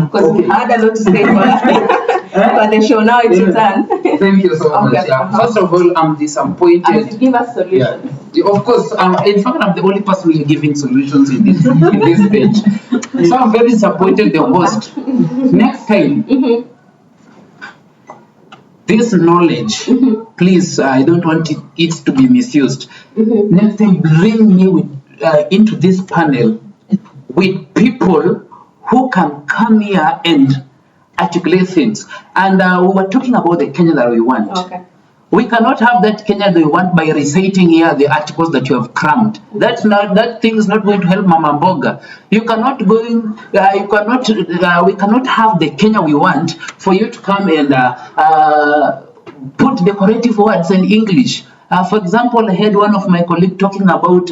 because we had a lot to say for the show. Now it's your turn. Thank you so much. Yeah. First of all, I'm disappointed. And give us solutions. Yeah. Of course, in fact, I'm the only person who is giving solutions in this page. So I'm very disappointed, the host. Next time, this knowledge, please, I don't want it to be misused. Next time, bring me into this panel with people who can come here and articulate things. And we were talking about the Kenya that we want. Okay. We cannot have that Kenya that we want by reciting here the articles that you have crammed. That thing is not going to help Mama Mboga. We cannot have the Kenya we want for you to come and put decorative words in English. For example, I heard one of my colleagues talking about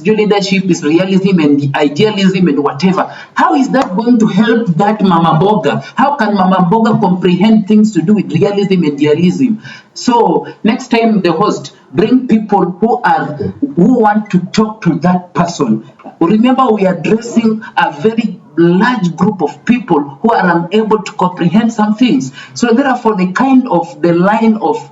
leadership is realism and idealism and whatever. How is that going to help that Mama Mboga? How can Mama Mboga comprehend things to do with realism and idealism? So next time, the host, bring people who want to talk to that person. Remember, we are addressing a very large group of people who are unable to comprehend some things. So therefore, the line of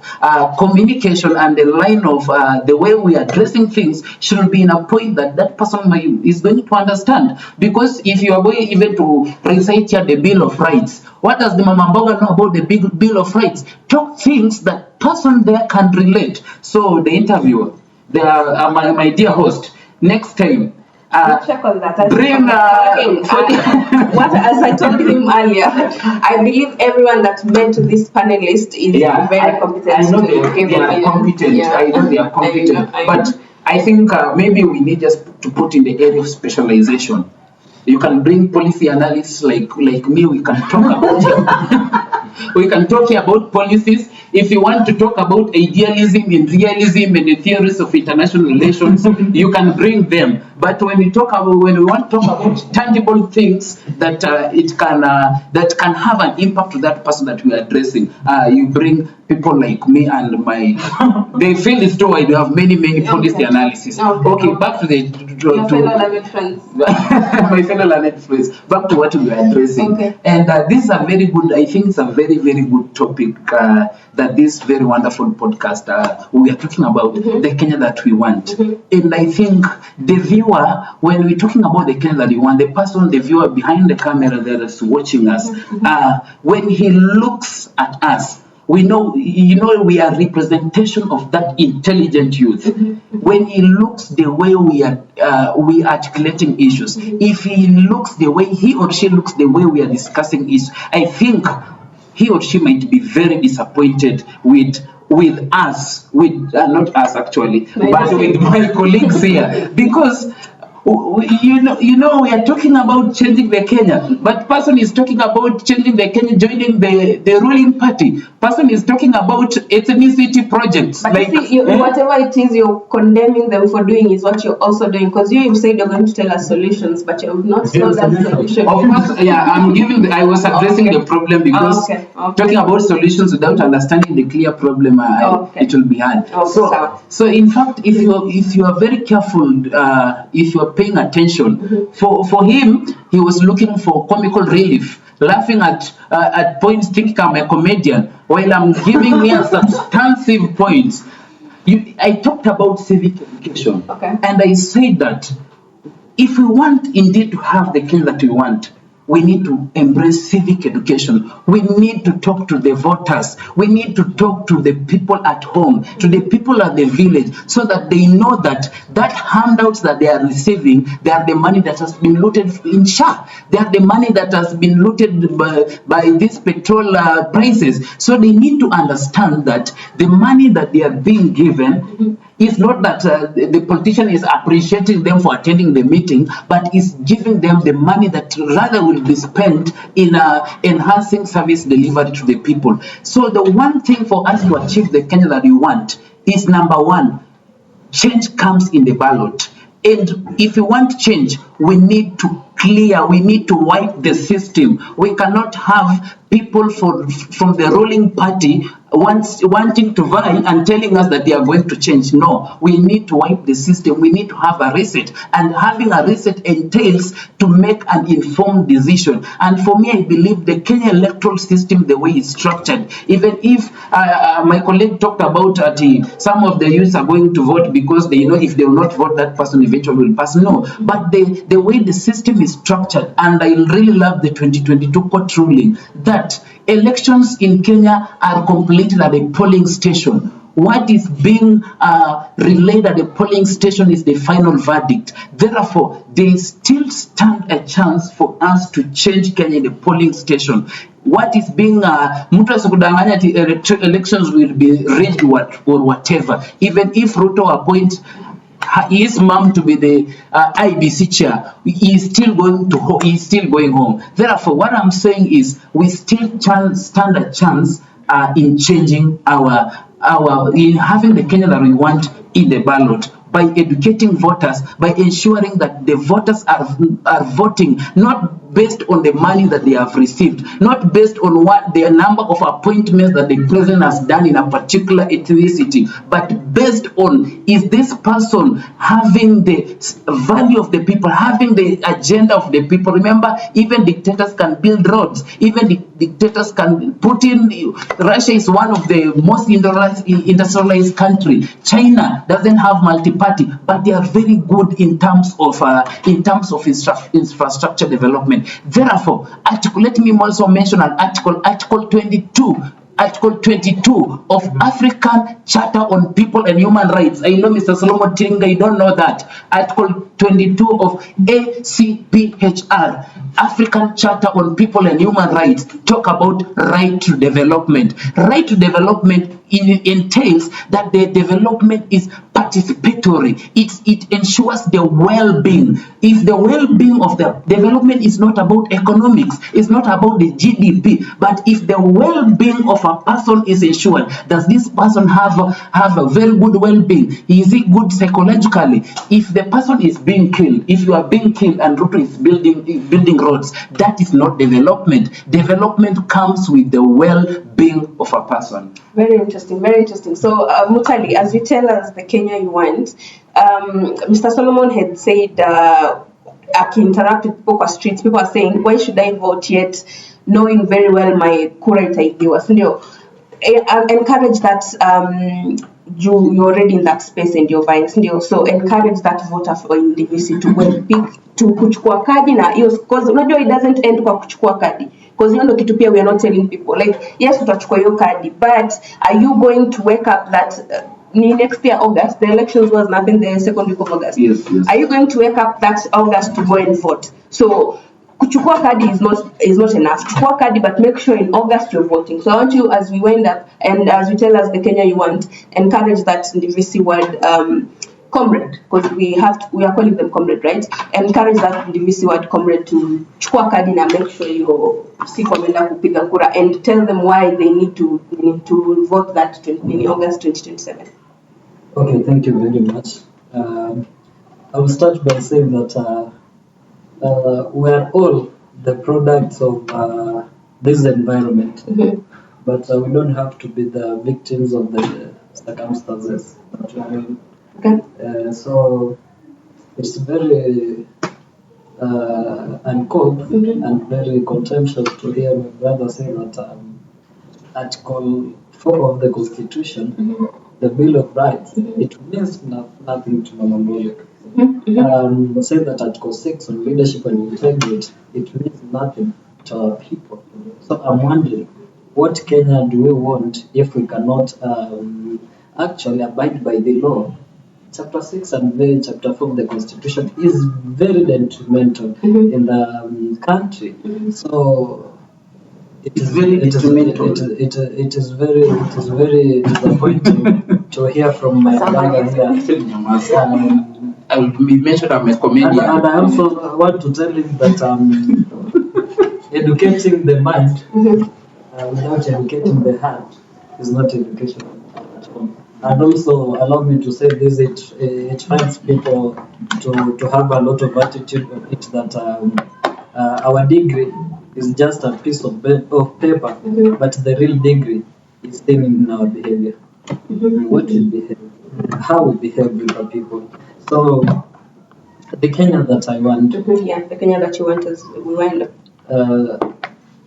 communication and the line of the way we are addressing things should be in a point that person is going to understand. Because if you are going even to recite here the Bill of Rights, what does the Mama Mboga know about the big Bill of Rights? Talk things that person there can relate. So the interviewer, my dear host, next time, check on that. Bring as I told him earlier, I believe everyone that met this panelist is very competent. I know they are competent. Yeah. I know they are competent. But I think maybe we need just to put in the area of specialization. You can bring policy analysts like me. We can talk about we can talk here about policies. If you want to talk about idealism and realism and the theories of international relations, you can bring them. But when we want to talk about tangible things that that can have an impact to that person that we are addressing, you bring people like me and they feel it's true. I do have many policy analysis. Okay, back to your fellow learned friends. My fellow learned friends. Back to what we are addressing. Okay. And this is a very good. I think it's a very good topic. That this very wonderful podcast we are talking about the Kenya that we want. And I think the viewer, when we're talking about the Kenya that we want, the viewer behind the camera that is watching us, when he looks at us, we know, we are representation of that intelligent youth. When he looks the way we are articulating issues, if he looks the way he or she looks the way we are discussing issues, I think he or she might be very disappointed with us, not us actually, but with my colleagues here, because we are talking about changing the Kenya, but person is talking about changing the Kenya, joining the ruling party. Person is talking about ethnicity projects. But like, you see, whatever it is you're condemning them for doing is what you're also doing. Because you said you're going to tell us solutions, but you have not told us solutions. Of course, yeah, I was addressing the problem because talking about solutions without understanding the clear problem, it will be hard. So in fact, if you are very careful, if you are paying attention, for him, he was looking for comical relief, laughing at points, thinking I'm a comedian, while I'm giving here substantive points. I talked about civic education, and I said that if we want indeed to have the Kenya that we want, we need to embrace civic education. We need to talk to the voters. We need to talk to the people at home, to the people at the village, so that they know that handouts that they are receiving, they are the money that has been looted in SHA. They are the money that has been looted by these petrol prices. So they need to understand that the money that they are being given is not that the politician is appreciating them for attending the meeting, but is giving them the money that rather will be spent in enhancing service delivery to the people. So the one thing for us to achieve the Kenya that we want is, number one, change comes in the ballot. And if we want change, we need to wipe the system. We cannot have people from the ruling party wanting to vie and telling us that they are going to change. No, we need to wipe the system. We need to have a reset, and having a reset entails to make an informed decision. And for me, I believe the Kenya electoral system, the way it's structured, even if my colleague talked about some of the youths are going to vote because they know if they will not vote, that person eventually will pass. No, but the way the system is structured, and I really love the 2022 court ruling that elections in Kenya are completed at a polling station. What is being relayed at the polling station is the final verdict. Therefore, there still stand a chance for us to change Kenya in the polling station. What is being elections will be rigged or whatever. Even if Ruto appoints his mom to be the IBC chair, he is still going home. Therefore, what I'm saying is we still stand a chance in changing in having the Kenya that we want in the ballot, by educating voters, by ensuring that the voters are voting not based on the money that they have received, not based on what the number of appointments that the president has done in a particular ethnicity, but based on, is this person having the value of the people, having the agenda of the people. Remember, even dictators can build roads, even dictators can put in. Russia is one of the most industrialized country. China doesn't have multi-party, but they are very good in terms of infrastructure development. Therefore, let me also mention an Article 22 of African Charter on People and Human Rights. I know Mr. Solomon Tinga, you don't know that. Article 22 of ACPHR, African Charter on People and Human Rights, talk about right to development. Right to development entails that the development is participatory. It ensures the well-being. If the well-being of the development is not about economics, it's not about the GDP, but if the well-being of a person is ensured, does this person have a very good well-being? Is he good psychologically? If the person is being killed, if you are being killed and Ruto is building roads, that is not development. Development comes with the well-being of a person. Very interesting, very interesting. So, Mutali, as you tell us the Kenya you want, Mr. Solomon had said, interact with people on streets, people are saying, why should I vote yet, knowing very well my kura itaibiwa? Encourage that you're already in that space and you're vying. So encourage that voter for indivisi to go and pick, to kuchukua kadi na hiyo, because unajua it doesn't end kwa kuchukua kadi. Because you know kitu pia we are not telling people like, yes, utachukua hiyo kadi, but are you going to wake up that next year August, the elections was nothing the second week of August. Yes. Are you going to wake up that August to go and vote? So kuchukua kadi is not enough. Kuchukua kadi, but make sure in August you're voting. So I want you, as we wind up and as you tell us the Kenya you want, encourage that in the VC word comrade, because we are calling them comrade, right? Encourage that ndivisi word comrade to chukua kadi na make sure you siku wameenda kupiga kura, and tell them why they need to vote that in August 2027. Okay, thank you very much. I will start by saying that we are all the products of this environment, but we don't have to be the victims of the circumstances that we are in. Okay. So it's very uncalled and very contemptuous to hear my brother say that Article 4 of the Constitution, the Bill of Rights, it means nothing to Mama Mboya. Say that Article 6 on leadership and integrity, it means nothing to our people. So I'm wondering, what Kenya do we want if we cannot actually abide by the law? Chapter 6 and Chapter 4 of the Constitution is very detrimental in the country. So it is very disappointing to hear from my brother here. I will be mentioned I'm a comedian. And I also want to tell him that educating the mind without educating the heart is not education at all. And also allow me to say this: it finds people to have a lot of attitude of it that our degree is just a piece of paper, but the real degree is staying in our behavior. What we behave, how we behave with our people. So the Kenya that I want, yeah, the Kenya that you want is we wind up.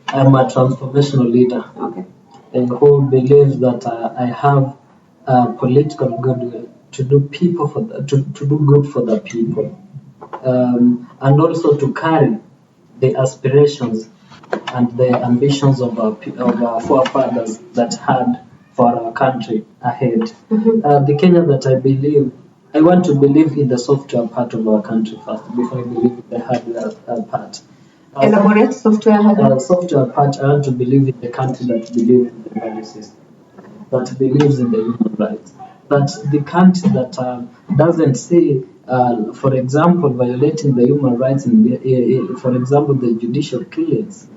I'm a transformational leader, who believes that I have political goodwill to do to do good for the people, and also to carry the aspirations and the ambitions of our forefathers that had for our country ahead. The Kenya that I want to believe in the software part of our country first before I believe in the hardware part. Elaborate software hardware. Software part, I want to believe in the country that believes in the value system, that believes in the human rights, that the country that doesn't see, for example, violating the human rights in, for example, the judicial killings,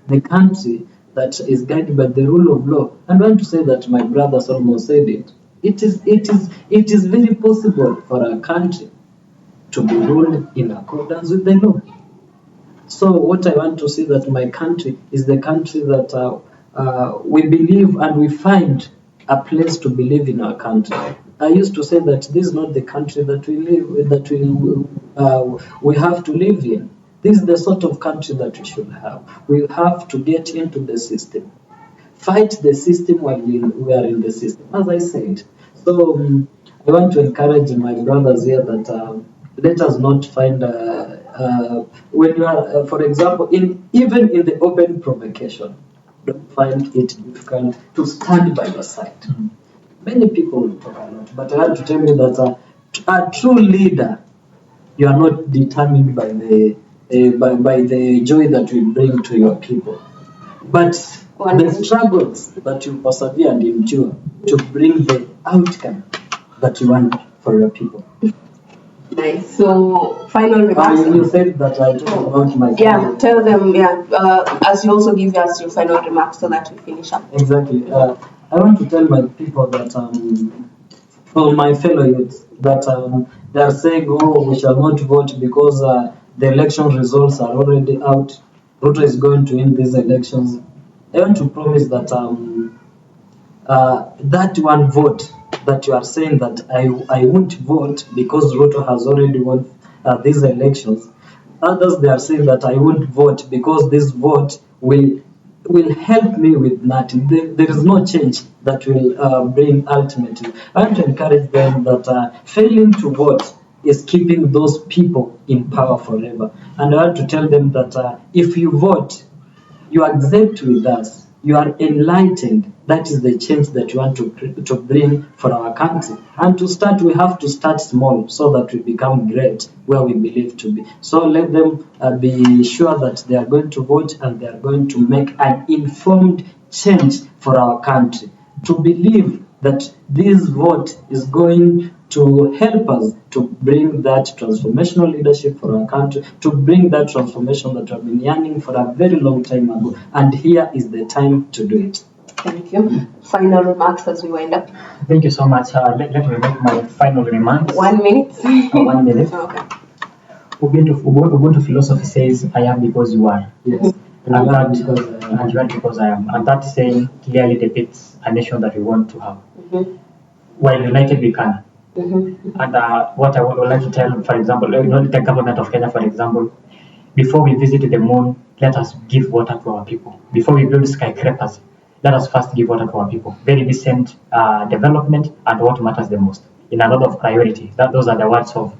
the country that is guided by the rule of law. And I want to say that my brother Solomon said it. It is very possible for a country to be ruled in accordance with the law. So what I want to see that my country is the country that we believe and we find a place to believe in our country. I used to say that this is not the country that we have to live in. This is the sort of country that we should have. We have to get into the system. Fight the system while we are in the system, as I said. So I want to encourage my brothers here that let us not find, when you are, for example, even in the open provocation, don't find it difficult to stand by your side. Many people will talk a lot, but I want to tell you that a true leader, you are not determined by the joy that you bring to your people, but the struggles that you persevere and endure to bring the outcome that you want for your people. Nice. So, final remarks. You said that I talked about my career. Tell them, as you also give us your final remarks so that we finish up. Exactly. I want to tell my people that, for my fellow youths, that they are saying, oh, we shall not vote because the election results are already out. Ruto is going to win these elections. I want to promise that that one vote that you are saying that I won't vote because Ruto has already won these elections. Others, they are saying that I won't vote because this vote will help me with nothing. There is no change that will bring ultimately. I want to encourage them that failing to vote is keeping those people in power forever. And I want to tell them that if you vote, you accept with us, you are enlightened. That is the change that you want to bring for our country. And to start, we have to start small so that we become great where we believe to be. So let them be sure that they are going to vote and they are going to make an informed change for our country. To believe that this vote is going to help us to bring that transformational leadership for our country, to bring that transformation that we've been yearning for a very long time ago. And here is the time to do it. Thank you. Final remarks as we wind up. Thank you so much. Let me make my final remarks. 1 minute. 1 minute. Okay. Ubuntu philosophy says, I am because you are. Yes. And you are because I am. And that saying clearly depicts a nation that we want to have. While united we can. And what I would like to tell, for example, the government of Kenya, for example, before we visit the moon, let us give water to our people. Before we build skyscrapers, let us first give water to our people. Very decent development and what matters the most in a lot of priority. Those are the words of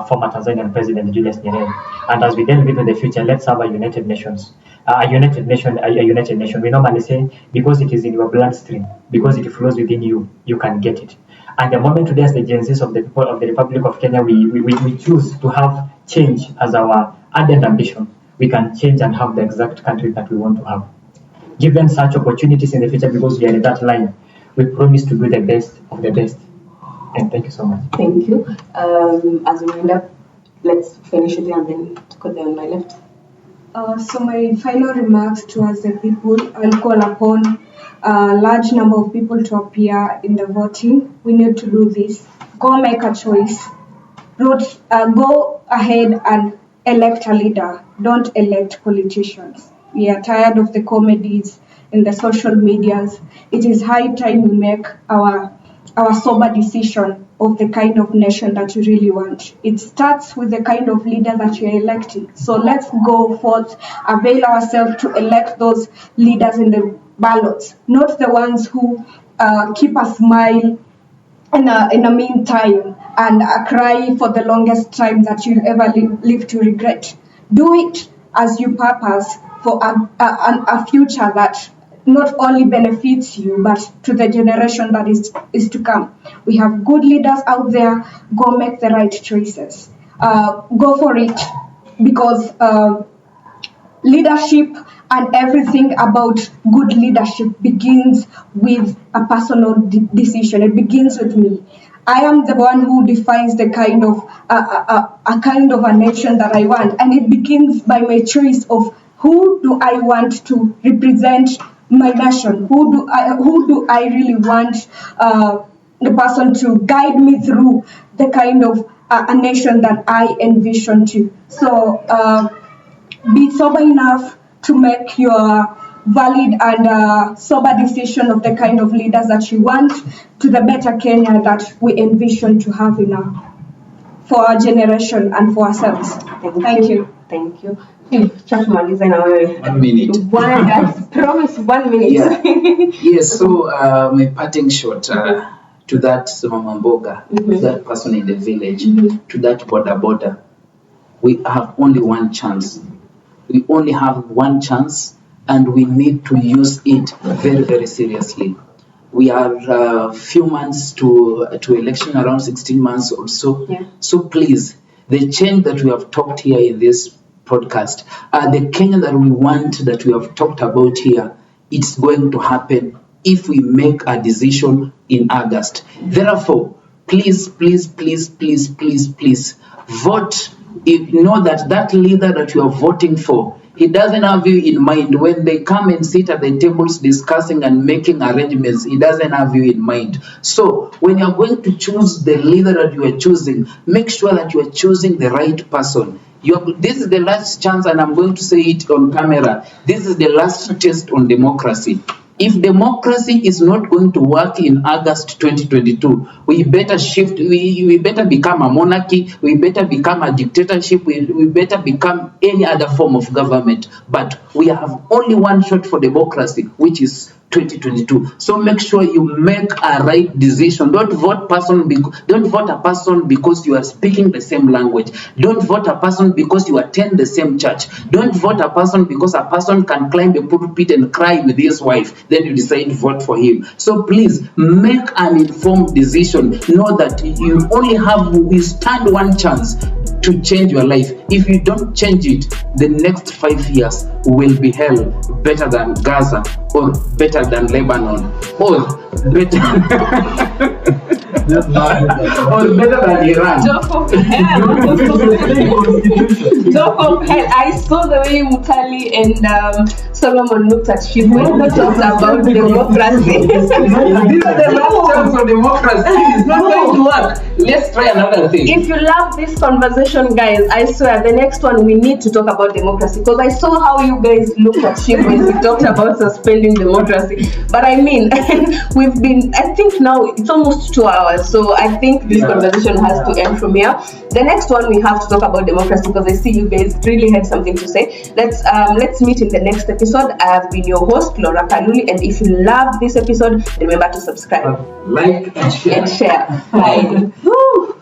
former Tanzanian President Julius Nyerere. And as we delve into the future, let's have a united nations. A united nation. We normally say, because it is in your bloodstream, because it flows within you, you can get it. And the moment today, as the Gen Zs of the people of the Republic of Kenya, we choose to have change as our ardent ambition, we can change and have the exact country that we want to have. Given such opportunities in the future, because we are in that line, we promise to do the best of the best. And thank you so much. Thank you. As we wind up, let's finish it and then go there on my left. So my final remarks towards the people, I'll call upon a large number of people to appear in the voting. We need to do this. Go make a choice. Go ahead and elect a leader. Don't elect politicians. We are tired of the comedies in the social medias. It is high time we make our sober decision of the kind of nation that you really want. It starts with the kind of leader that you're electing. So let's go forth, avail ourselves to elect those leaders in the ballots, not the ones who keep a smile in the meantime and cry for the longest time that you'll ever live to regret. Do it as you purpose for a future that not only benefits you, but to the generation that is to come. We have good leaders out there. Go make the right choices. Go for it, because leadership and everything about good leadership begins with a personal decision. It begins with me. I am the one who defines the kind of a nation that I want, and it begins by my choice of who do I want to represent my nation. Who do I really want the person to guide me through the kind of a nation that I envision to. So be sober enough to make your valid and sober decision of the kind of leaders that you want to the better Kenya that we envision to have for our generation and for ourselves. Thank you. Thank you. Tumaliza na wewe. 1 minute. Promise 1 minute. Yeah. Yes, so my parting shot to that Mama Mboga, to that person in the village, to that border. We have only one chance. We only have one chance, and we need to use it very, very seriously. We are few months to election, around 16 months or so. Yeah. So please, the change that we have talked here in this podcast, the Kenya that we want, that we have talked about here, it's going to happen if we make a decision in August. Therefore, please vote. If you know that leader that you are voting for, he doesn't have you in mind. When they come and sit at the tables discussing and making arrangements, he doesn't have you in mind. So when you're going to choose the leader that you are choosing, make sure that you are choosing the right person. This is the last chance, and I'm going to say it on camera. This is the last test on democracy. If democracy is not going to work in August 2022, we better shift. We better become a monarchy. We better become a dictatorship. We better become any other form of government. But we have only one shot for democracy, which is 2022. So make sure you make a right decision. Don't vote a person because you are speaking the same language. Don't vote a person because you attend the same church. Don't vote a person because a person can climb the pulpit and cry with his wife. Then you decide to vote for him. So please make an informed decision. Know that you stand one chance to change your life. If you don't change it, the next 5 years will be hell, better than Gaza or better than Lebanon or better or better than Iran. Joke of hell. Joke of hell. I saw the way Mutali and Solomon looked at Shiv when he talked about democracy. These are the last chance for democracy. It's not going to work. Let's try another thing. If you love this conversation, guys, I swear the next one we need to talk about democracy, because I saw how you guys looked at Shiv when we talked about suspending democracy. But I mean, we've been, I think now it's almost 2 hours, so I think this conversation has to end from here. The next one we have to talk about democracy, because I see you guys really had something to say. Let's meet in the next episode. I have been your host, Laura Kaluli, and if you love this episode, remember to subscribe, Like and share. Bye. Woo.